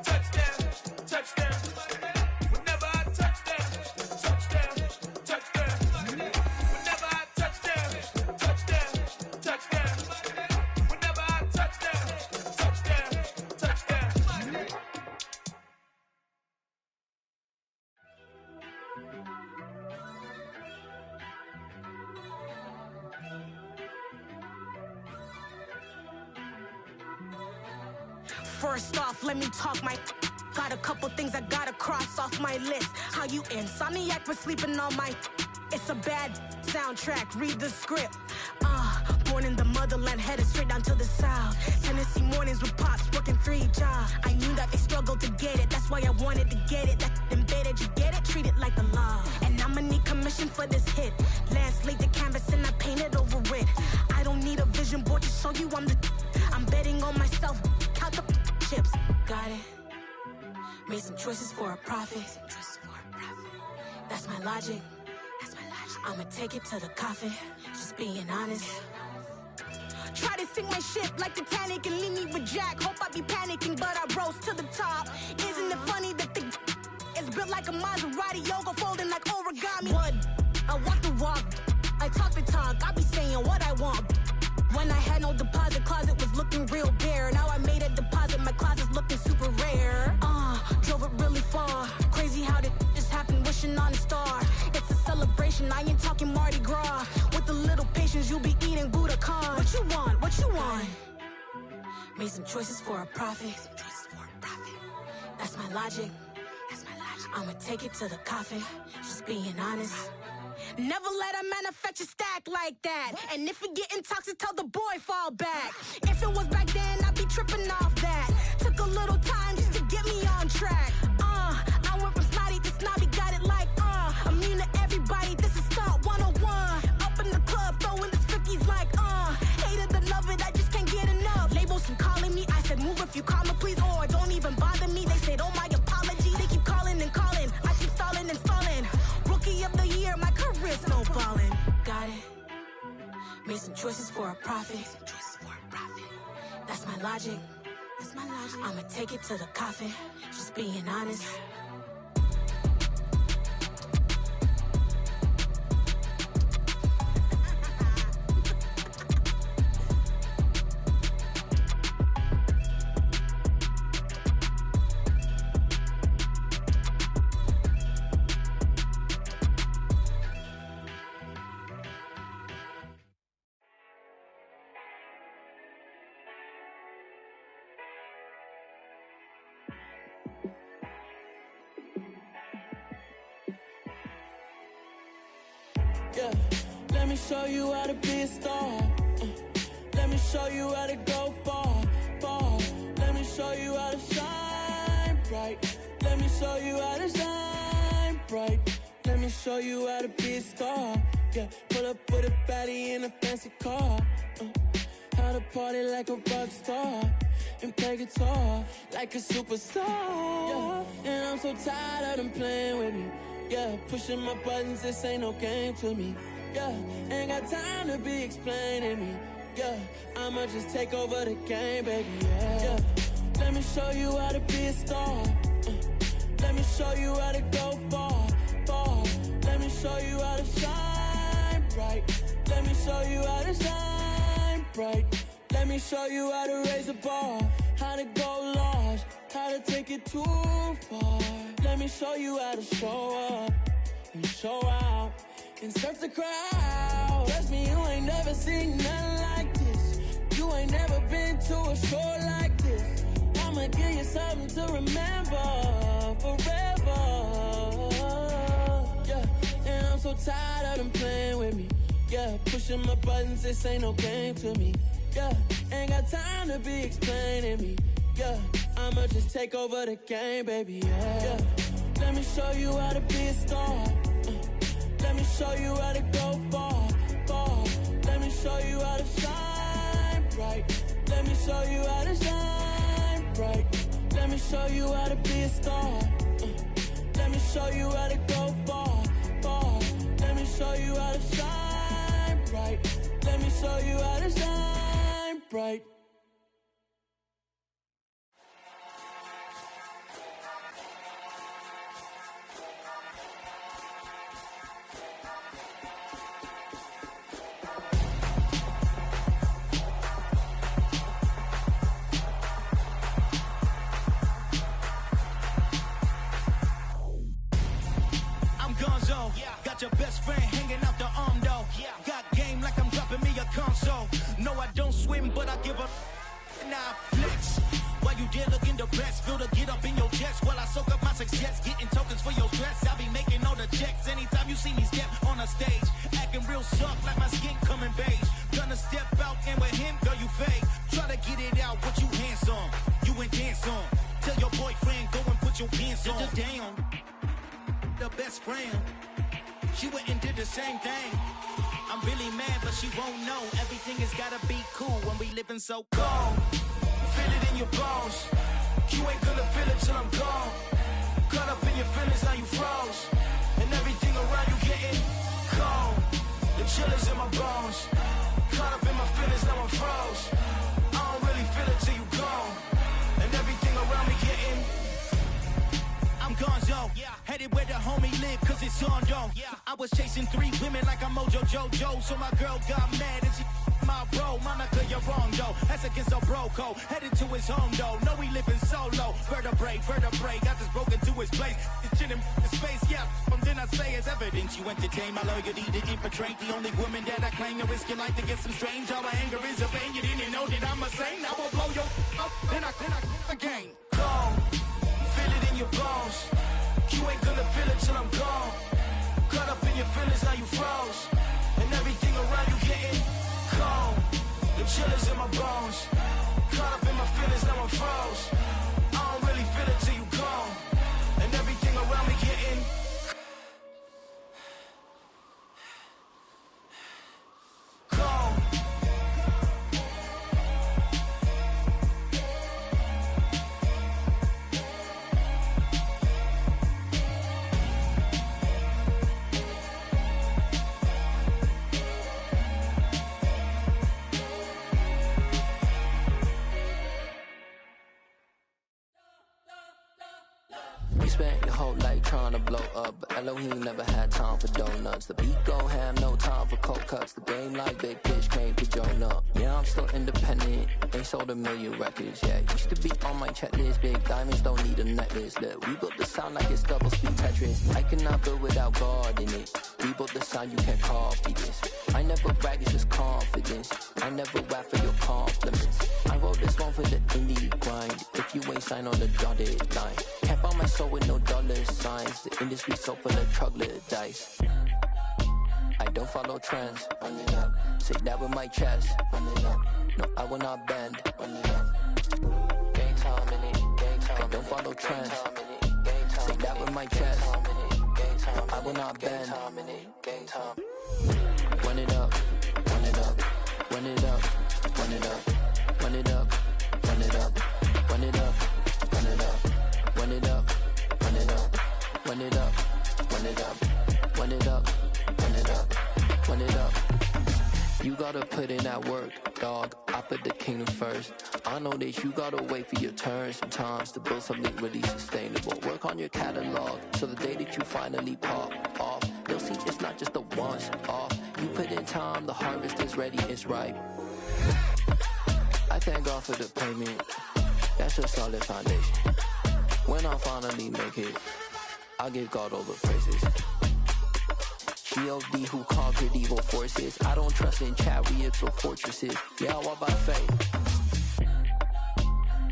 touchdown, touchdown. Whenever I touchdown, touchdown, touchdown. Whenever I touchdown, touchdown, touchdown. Whenever I touchdown, touchdown, touchdown.
First off, let me talk my. Got a couple things I gotta cross off my list. How you insomniac for sleeping on my. It's a bad soundtrack, read the script. Born in the motherland, headed straight down to the south. Tennessee mornings with pops, working 3 jobs. I knew that they struggled to get it, that's why I wanted to get it. That embedded, you get it, treat it like the law. And I'ma need commission for this hit. Lance laid the canvas and I painted over it. I don't need a vision board to show you I'm betting on myself, count the chips. Got it. Made some choices for a profit. That's my logic. I'ma take it to the coffin. Just being honest. Try to sink my ship like Titanic and leave me with Jack. Hope I be panicking, but I rose to the top. Isn't it funny that the is built like a Maserati, yoga folding like origami? What? I walk the walk. I talk the talk. I be saying what I want. When I had no deposit, closet was looking real bare. Now I made a deposit, my closet's looking super rare. Drove it really far. Crazy how did just happen, wishing on a star. It's a celebration, I ain't talking Mardi Gras. With a little patience, you'll be eating Budokan. What you want? What you want? Made some choices for a profit. That's my logic. I'ma take it to the coffin. Just being honest. Never let a manufacture stack like that. And if it getting toxic, tell the boy fall back. If it was back then, I'd be tripping off that. Took a little time just to get me on track. I went from snotty to snobby, got it like immune to everybody, this is stunt 101. Up in the club, throwing the 50s like hated to love it, I just can't get enough. Labels keep calling me, I said move if you call me please, or don't even bother me. They said oh my apologies, they keep calling and calling. I keep stalling and stalling. Rookie of the year, my career's snowballing. Got it. Made some choices for a profit. That's my logic. I'ma take it to the coffin. Just being honest.
Yeah, let me show you how to be a star. Let me show you how to go far, far. Let me show you how to shine bright. Let me show you how to shine bright. Let me show you how to be a star. Yeah, pull up with a baddie in a fancy car. How to party like a rock star and play guitar like a superstar. Yeah, and I'm so tired of them playing with me. Yeah, pushing my buttons, this ain't no game to me. Yeah, ain't got time to be explaining me. Yeah, I'ma just take over the game, baby. Yeah, let me show you how to be a star. Let me show you how to go far, far. Let me show you how to shine bright. Let me show you how to shine bright. Let me show you how to raise the bar, how to go large, how to take it too far. Let me show you how to show up and show out and surf the crowd. Trust me, you ain't never seen nothing like this. You ain't never been to a show like this. I'ma give you something to remember forever. Yeah, and I'm so tired of them playing with me. Yeah, pushing my buttons, this ain't no game to me. Yeah, ain't got time to be explaining me. Yeah, I'ma just take over the game, baby. Yeah, let me show you how to be a star. Let me show you how to go far, far. Let me show you how to shine bright. Let me show you how to shine bright. Let me show you how to be a star. Let me show you how to go far, show you how to shine bright.
Gonzo, got your best friend hanging out the arm though. Got game like I'm dropping me a console. No, I don't swim, but I give a now flex. While you there looking depressed, feel the get up in your chest while I soak up my success, getting tokens for your stress. I be making all the checks anytime you see me step on a stage, acting real suck like my skin coming beige. Gonna step out and with him, girl, you fake. Try to get it out, what you handsome, you ain't dance on. Tell your boyfriend go and put your pants on. Down. The best friend, she went and did the same thing. I'm really mad, but she won't know. Everything has gotta be cool when we living so cold. Feel it in your bones. You ain't gonna feel it till I'm gone. Caught up in your feelings, now you froze. And everything around you getting cold. The chill is in my bones. Caught up in my feelings, now I'm froze. I don't really feel it till you gone. And everything around me getting I'm Gonzo, headed where the homie live, cause it's on though. I was chasing 3 women like I'm Mojo Jojo, so my girl got mad and she my bro. Monica, you're wrong though, that's against a bro code. Headed to his home though, no we living solo. Vertebrae, got this broken to his place. It's chilling in space, from then I say it's evidence. You entertain my loyalty to infiltrate. The only woman that I claim to risk your life to get some strange. All my anger is a pain, you didn't know that I'm a saint. I will blow your up, then I again. Go. Feel it in your bones. You ain't gonna feel it till I'm gone. Caught up in your feelings, now you froze. And everything around you getting cold. The chill is in my bones. Caught up in my feelings, now I'm froze. I don't really feel it till you gone. And everything around me getting cold.
You spent your whole life trying to blow up, but Elohim never had time for donuts. The beat go ham, no time for cold cuts. The game like Big Pitch came to Jonah. Yeah, I'm still independent, ain't sold 1 million records. Yeah, used to be on my checklist. Big diamonds don't need a necklace. Look, we built the sound like it's double speed Tetris. I cannot build without God in it. We built the sound, you can't copy this. I never brag, it's just confidence. I never rap for your compliments. I wrote this one for the indie grind. If you ain't signed on the dotted line, can't buy my soul with no dollar signs. The industry so full of troglodytes. I don't follow trends. Run it up. Say that with my chest. Run it up. No, I will not bend. Run it up. Game time in it. Game time. I don't follow trends. Say that with my chest. No, I will not bend. Game time. Run it up. Run it up. Run it up. Run it up. Run it up. Run it up. Run it up. Run it up. Run it up. Run it up. Run it up. Run it up. Run it up. Run it up. Run it up. You gotta put in that work, dog. I put the kingdom first. I know that you gotta wait for your turn sometimes to build something really sustainable. Work on your catalog so the day that you finally pop off, you'll see it's not just a once off. You put in time, the harvest is ready, it's ripe. I thank God for the payment. That's a solid foundation. When I finally make it, I'll give God all the praises. G.O.D. who conquered evil forces. I don't trust in chariots or fortresses. Yeah, I walk by faith.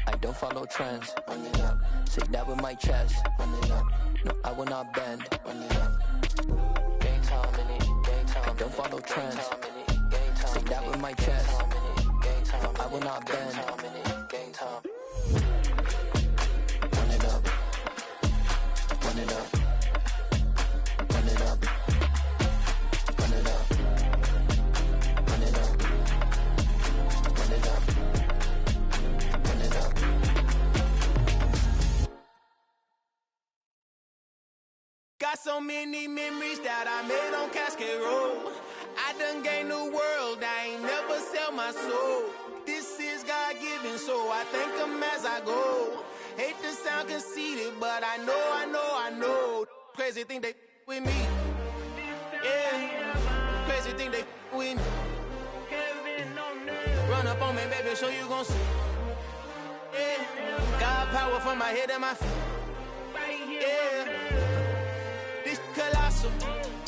I don't follow trends. Run it up. Say that with my chest. Run it up. No, I will not bend. Run it up. Game time in it. Game time. I don't follow trends. Say that with my chest. No, I will not bend. Game time. Run it up. Run it up. Run it up. Run it up. Run it up. Run it up. Run it up.
Got
so many memories that I made on Cascade Road. I done gained the world, I ain't never sell my soul. This is God-given, so I thank him as I go. Hate to sound conceited, but I know. Crazy thing they with me. Yeah, crazy thing they with me. Run up on me, baby, so you gon' see. Yeah, got power from my head and my feet. Yeah, this colossal.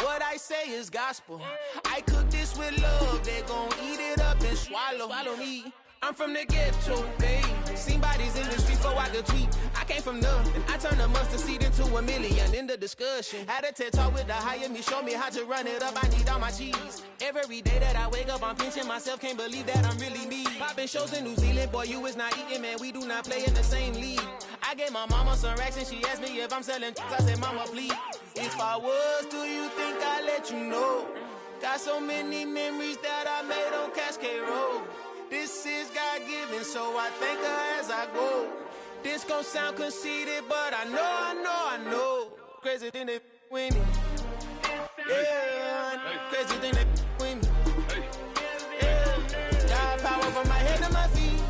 What I say is gospel. I cook this with love. They gon' eat it up and swallow me. I'm from the ghetto, babe. Seen bodies in the streets before I could tweet. I came from nothing. I turned a mustard seed into a million. In the discussion, had a TED talk with the higher me. Show me how to run it up. I need all my cheese. Every day that I wake up, I'm pinching myself. Can't believe that I'm really me. Popping shows in New Zealand, boy, you is not eating, man. We do not play in the same league. I gave my mama some racks and she asked me if I'm selling. I said, mama, please. If I was, do you think I'd let you know? Got so many memories that I made on Cascade Road. This is God-given, so I thank her as I go. This gon' sound conceited, but I know. Crazy thing they with me. Yeah, crazy thing they with me. Yeah, got power from my head to my feet.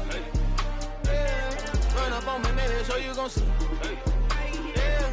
Yeah, run up on me, maybe, so you gon' see. Yeah.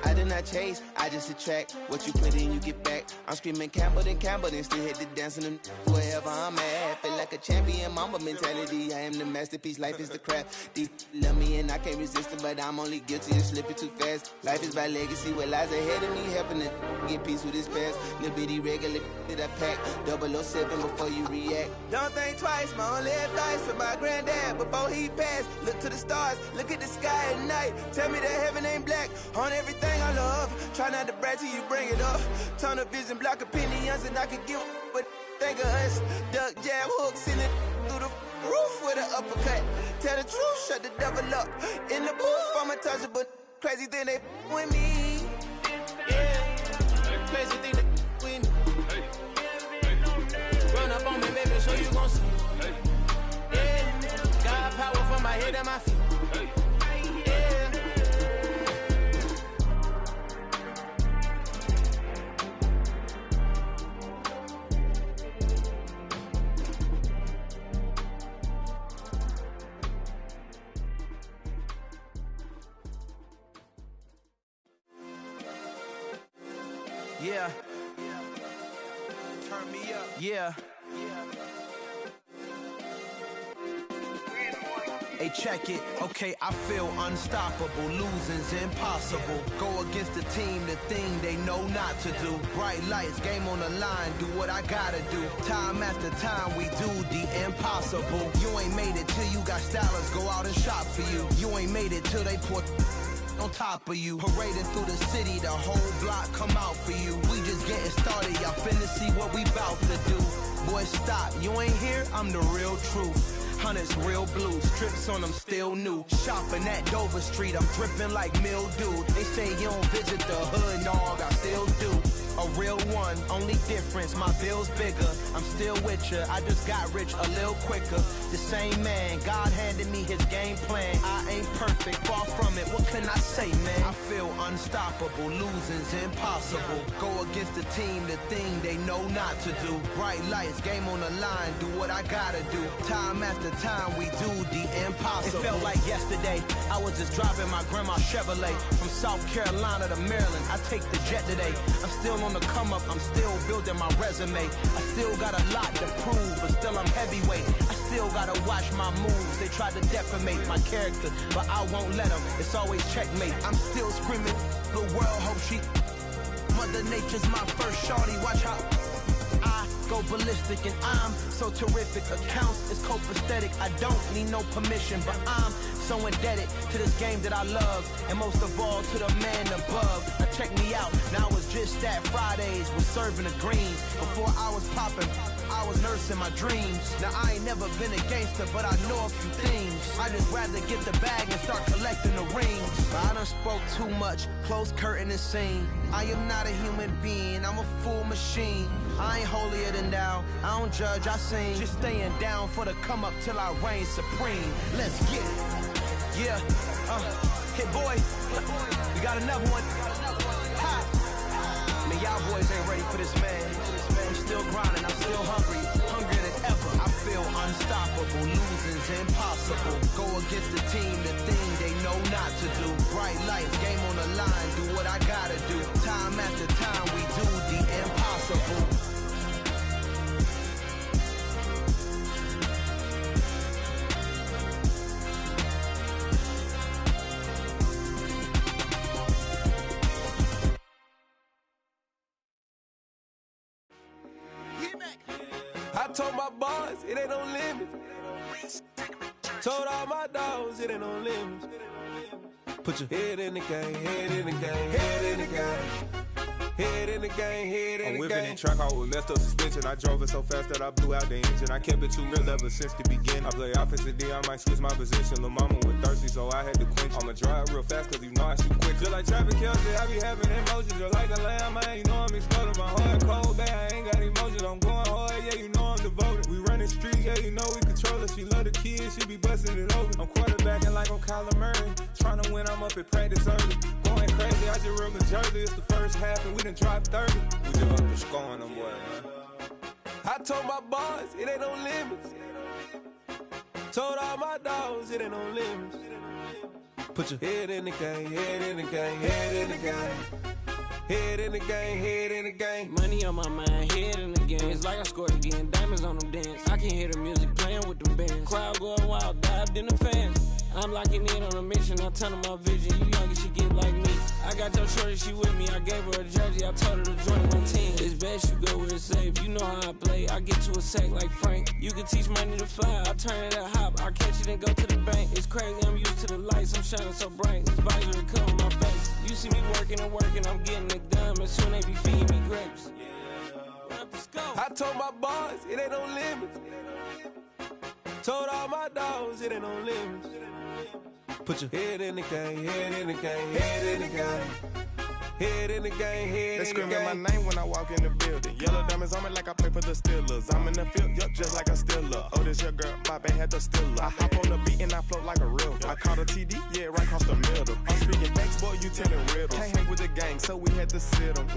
I did not chase, I just attract. What you put in, you get back. I'm screaming Campbell, then still hit the dance and them wherever I'm at. Feel like a champion, mama mentality. I am the masterpiece, life is the craft. Deep love me and I can't resist it, but I'm only guilty of slipping too fast. Life is by legacy, what lies ahead of me, helping to get peace with his past. Little bitty regular that I pack, 007 before you react. Don't think twice, my only advice for my granddad before he passed. Look to the stars, look at the sky at night. Tell me that heaven ain't black on everything I love. Try not to brag till you bring it up. Tunnel vision, block opinions, and I could give but think of us. Duck jab hooks in it through the roof with an uppercut. Tell the truth, shut the devil up. In the booth, I'm untouchable. Crazy thing they with me. Yeah, crazy thing they with me. Run up on me, baby, so you gon' see. Yeah, got power from my head and my feet. Yeah. Turn me up. Yeah. Hey, check it. Okay, I feel unstoppable. Losing's impossible. Go against the team, the thing they know not to do. Bright lights, game on the line. Do what I gotta do. Time after time, we do the impossible. You ain't made it till you got stylists go out and shop for you. You ain't made it till they put on top of you. Parading through the city, the whole block come out for you. We just getting started, y'all finna see what we bout to do. Boy, stop, you ain't here, I'm the real truth. Hunters real blue, strips on them still new. Shopping at Dover Street, I'm dripping like mildew. They say you don't visit the hood, dog, I still do. A real one, only difference, my bill's bigger. I'm still with ya, I just got rich a little quicker. The same man, God handed me his game plan. I ain't perfect, far from it, what can I say, man? I feel unstoppable, losing's impossible. Go against the team, the thing they know not to do. Bright lights, game on the line, do what I gotta do. Time after time, we do the impossible. It felt like yesterday, I was just driving my grandma's Chevrolet. From South Carolina to Maryland, I take the jet today. I'm still on the come up, I'm still building my resume. I still got a lot to prove, but still I'm heavyweight. I still gotta watch my moves. They tried to defamate my character, but I won't let them. It's always checkmate. I'm still screaming, the world hope she. Mother Nature's my first shorty, watch how I go ballistic and I'm so terrific. Accounts is copacetic, I don't need no permission, but I'm so indebted to this game that I love, and most of all to the man above. Now check me out, now it's just that Fridays was serving the greens. Before I was popping, I was nursing my dreams. Now I ain't never been a gangster, but I know a few things. I just rather get the bag and start collecting the rings. But I done spoke too much, close curtain and scene. I am not a human being, I'm a full machine. I ain't holier than thou, I don't judge, I sing. Just staying down for the come up till I reign supreme. Let's get it. Yeah, hit boy, we got another one.
this man. I'm still grinding, I'm still hungry, hungrier than ever. I feel unstoppable, losing's impossible. Go against the team, the thing they know not to do. Bright lights, game on the line, do what I gotta do. Time after time, we do the impossible.
I told my boys, it ain't no limits. Told all my dogs, it ain't no limits. Put your head in the game, head in the game, head in the game. Head in the game, head in the game. I'm whipping in track, I was left up suspension. I drove it so fast that I blew out the engine. I kept it too real ever since the beginning. I play offensive D, I might switch my position. Lil' mama was thirsty, so I had to quench. I'ma drive real fast, cause you know I shoot quick. Just like traffic Kelsey, I be having emotions. Just like a lamb, man, you know I'm exploding. My heart cold, bad, I ain't got emotions. I'm going hard, yeah, you know I'm devoted. We running street, yeah, you know we control it. She love the kids, she be busting it over. I'm quarterbacking like I'm Kyler Murray. Trying to win, I'm up at practice early. Going crazy, I just real the jersey. It's the first half and we done dropped 30. We just up to scoring them, boy, man. I told my boys, it ain't no limits. Told all my dogs, it ain't no limits. Put your head in the game, head in the game, head in the game. Head in the game, head in the game.
Money on my mind, head in the game. It's like I scored again, diamonds on them dance. I can hear the music playing with them bands. Crowd going wild, dived in the fans. I'm locking in on a mission, I tell her my vision. You young and she get like me. I got your shorty, she with me. I gave her a jersey, I told her to join my team. It's best you go where it's safe. You know how I play. I get to a sack like Frank. You can teach money to fly. I turn it a hop. I catch it and go to the bank. It's crazy, I'm used to the lights. I'm shining so bright. This visor cover my face. You see me working and working, I'm getting it done. And soon they be feeding me grapes.
I told my boys, it ain't no limits. Told all my dogs, it ain't no limits. Put your head in the game, head in the game, head in the game. Head in the game, head
they
in the game. They
screaming my name when I walk in the building. Yellow diamonds on me like I play for the Steelers. I'm in the field, yup, just like a Steeler. Oh, this your girl, my band had the Steeler. I hop on the beat and I float like a real. I caught a TD, yeah, right across the middle. I'm speaking facts, boy, you telling riddles. Can't hang with the gang, so we had to sit them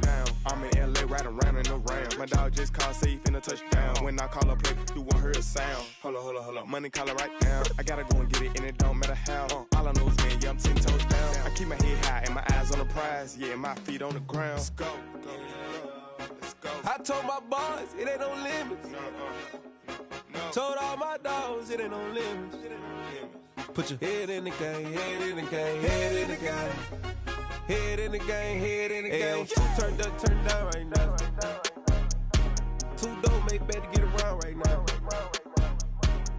down. I'm in LA, riding round and around. My dog just called, say he finna touchdown. When I call a play, you won't hear a sound. Hold up, money calling right now. I gotta go and get it, and it don't matter how. All I know is, man, yeah, I'm 10 toes down. I keep my head high and my eyes on the prize. Yeah, my feet on the ground. Let's go.
I told my boys, it ain't no limits. Told all my dogs, it ain't no limits. Put your head in the game, head in the game, head in the game. Head in the game, head in the game. Two turned up, turned down right now. Two dope make better get around right now.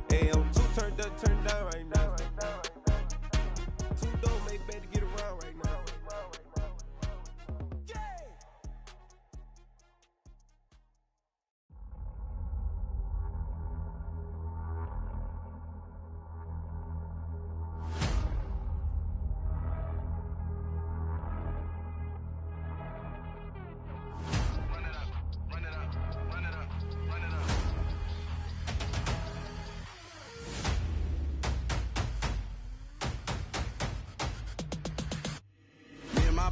Two turned up, turned down right now. Two dope make better get around right now.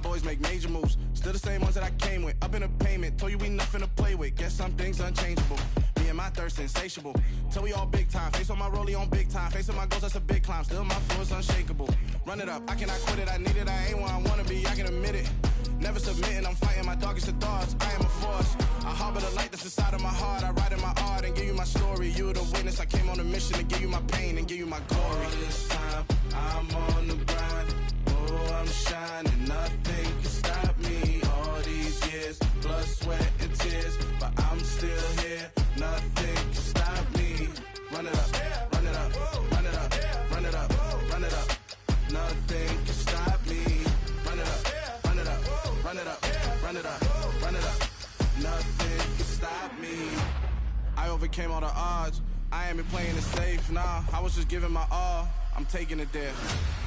Boys make major moves, still the same ones that I came with. Up in the payment, told you we nothing to play with. Guess some things unchangeable. Me and my thirst insatiable. Till we all big time. Face on my rollie on big time. Facing my goals, that's a big climb. Still my flow is unshakable. Run it up, I cannot quit it. I need it, I ain't where I wanna be. I can admit it. Never submitting, I'm fighting my darkest of thoughts. I am a force. I harbor the light that's inside of my heart. I write in my art and give you my story. You the witness. I came on a mission to give you my pain and give you my glory. All this time, I'm on the grind. Oh, I'm shining, nothing can stop me. All these years, blood, sweat, and tears, but I'm still here. Nothing can stop me. Run it up, run it up, run it up, run it up, run it up. Nothing can stop me. Run it up, run it up, run it up, run it up, run it up. Nothing can stop me. I overcame all the odds. I ain't been playing it safe, nah. I was just giving my all. I'm taking it there.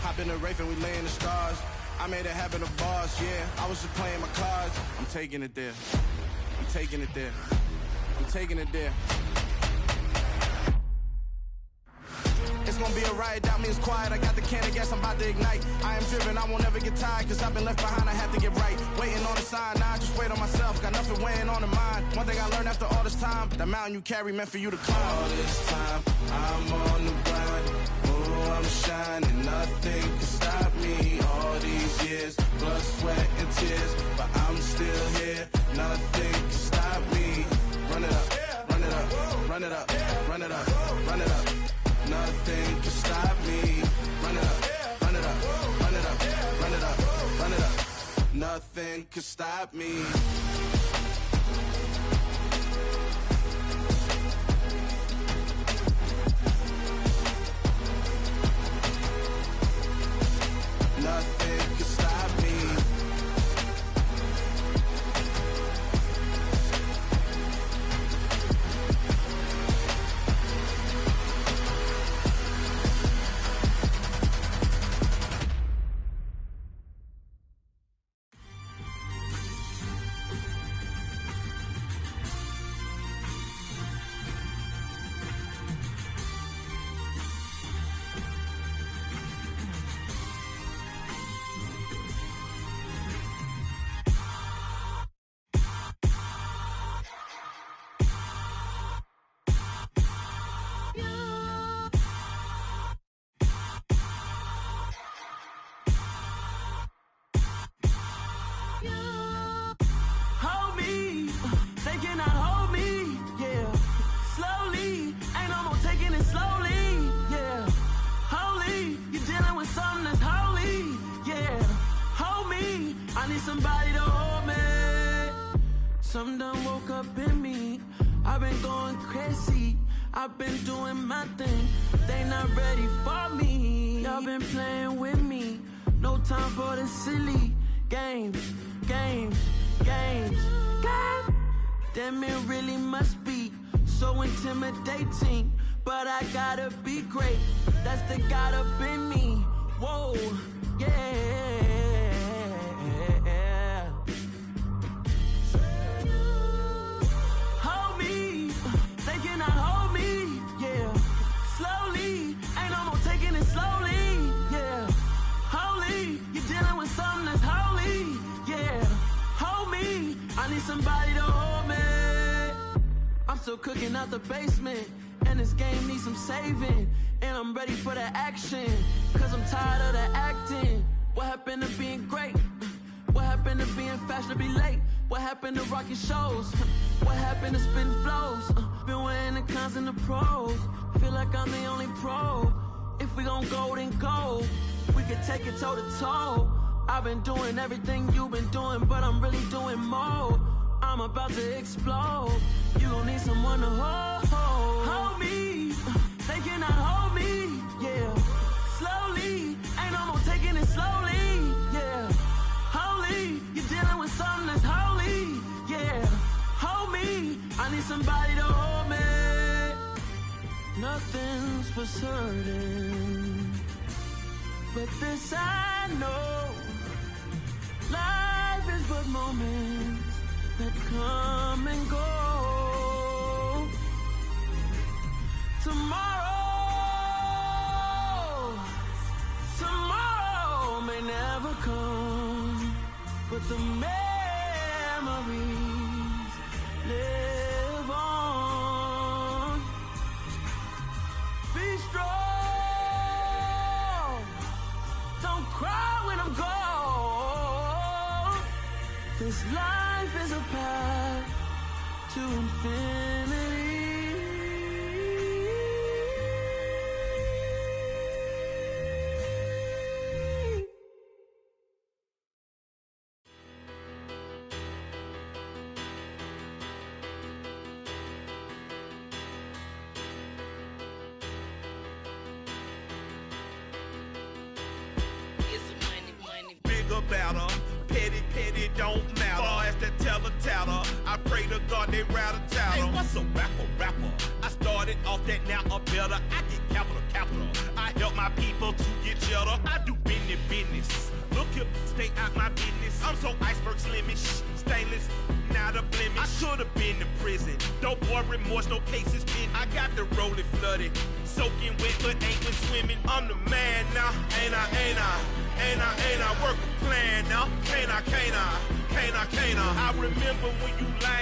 Hop in the Wraith and we lay in the stars. I made it happen, the boss, yeah. I was just playing my cards. I'm taking it there. I'm taking it there. I'm taking it there. It's gonna be a riot, doubt me it's quiet. I got the can of gas, I'm about to ignite. I am driven, I won't ever get tired, cause I've been left behind, I have to get right. Waiting on the sign, now I just wait on myself. Got nothing weighing on the mind. One thing I learned after all this time, the mountain you carry meant for you to climb.
All this time, I'm on the grind. Oh, I'm shining, nothing can stop me. All these years, blood, sweat, and tears, but I'm still here. Nothing can stop me. Run it up, run it up, run it up, run it up, run it up. Nothing can stop me. Run it up, run it up, run it up, run it up, run it up. Nothing can stop me. Nothing can stop me.
Hold me, they cannot hold me, yeah. Slowly, ain't no more taking it slowly, yeah. Holy, you're dealing with something that's holy, yeah. Hold me, I need somebody to hold me. Something done woke up in me, I've been going crazy. I've been doing my thing, they not ready for me. Y'all been playing with me, no time for the silly games, games, games, games. Damn, it really must be so intimidating, but I gotta be great, that's the God up in me. Whoa, yeah. Hold me, they cannot hold me, yeah. Slowly, ain't no more taking it slowly, yeah. Holy, you're dealing with something that's holy, yeah. Hold me, I need somebody to hold me. I'm still cooking out the basement, and this game needs some saving. And I'm ready for the action, cause I'm tired of the acting. What happened to being great? What happened to being fashionably late? What happened to rocking shows? What happened to spitting flows? Been weighing the cons and the pros. Feel like I'm the only pro. If we gon' go, then go. We can take it toe to toe. I've been doing everything you've been doing, but I'm really doing more. I'm about to explode. You gon' need someone to hold. Hold me, they cannot hold me, yeah. Slowly, ain't no more taking it slowly, yeah. Holy, you're dealing with something that's holy, yeah. Hold me, I need somebody to hold me. Nothing's for certain, but this I know. Life is but moments that come and go. Tomorrow may never come, but the memories live on. Be strong, don't cry when I'm gone. This life is a path to infinity.
Better. Petty, petty don't matter. Far as that teller-tatter, I pray to God they rattle-tattle. Hey, what's a rapper? I started off that, now I'm better. I get capital. I help my people to get cheddar. I do business. Look here, stay out my business. I'm so iceberg slimish, stainless, not a blemish. I should've been in prison. Don't boy remorse, no cases been. I got the rolling flooded, soaking wet, but ain't been swimming. I'm the man now, ain't I work a plan now. Can't I? I remember when you lying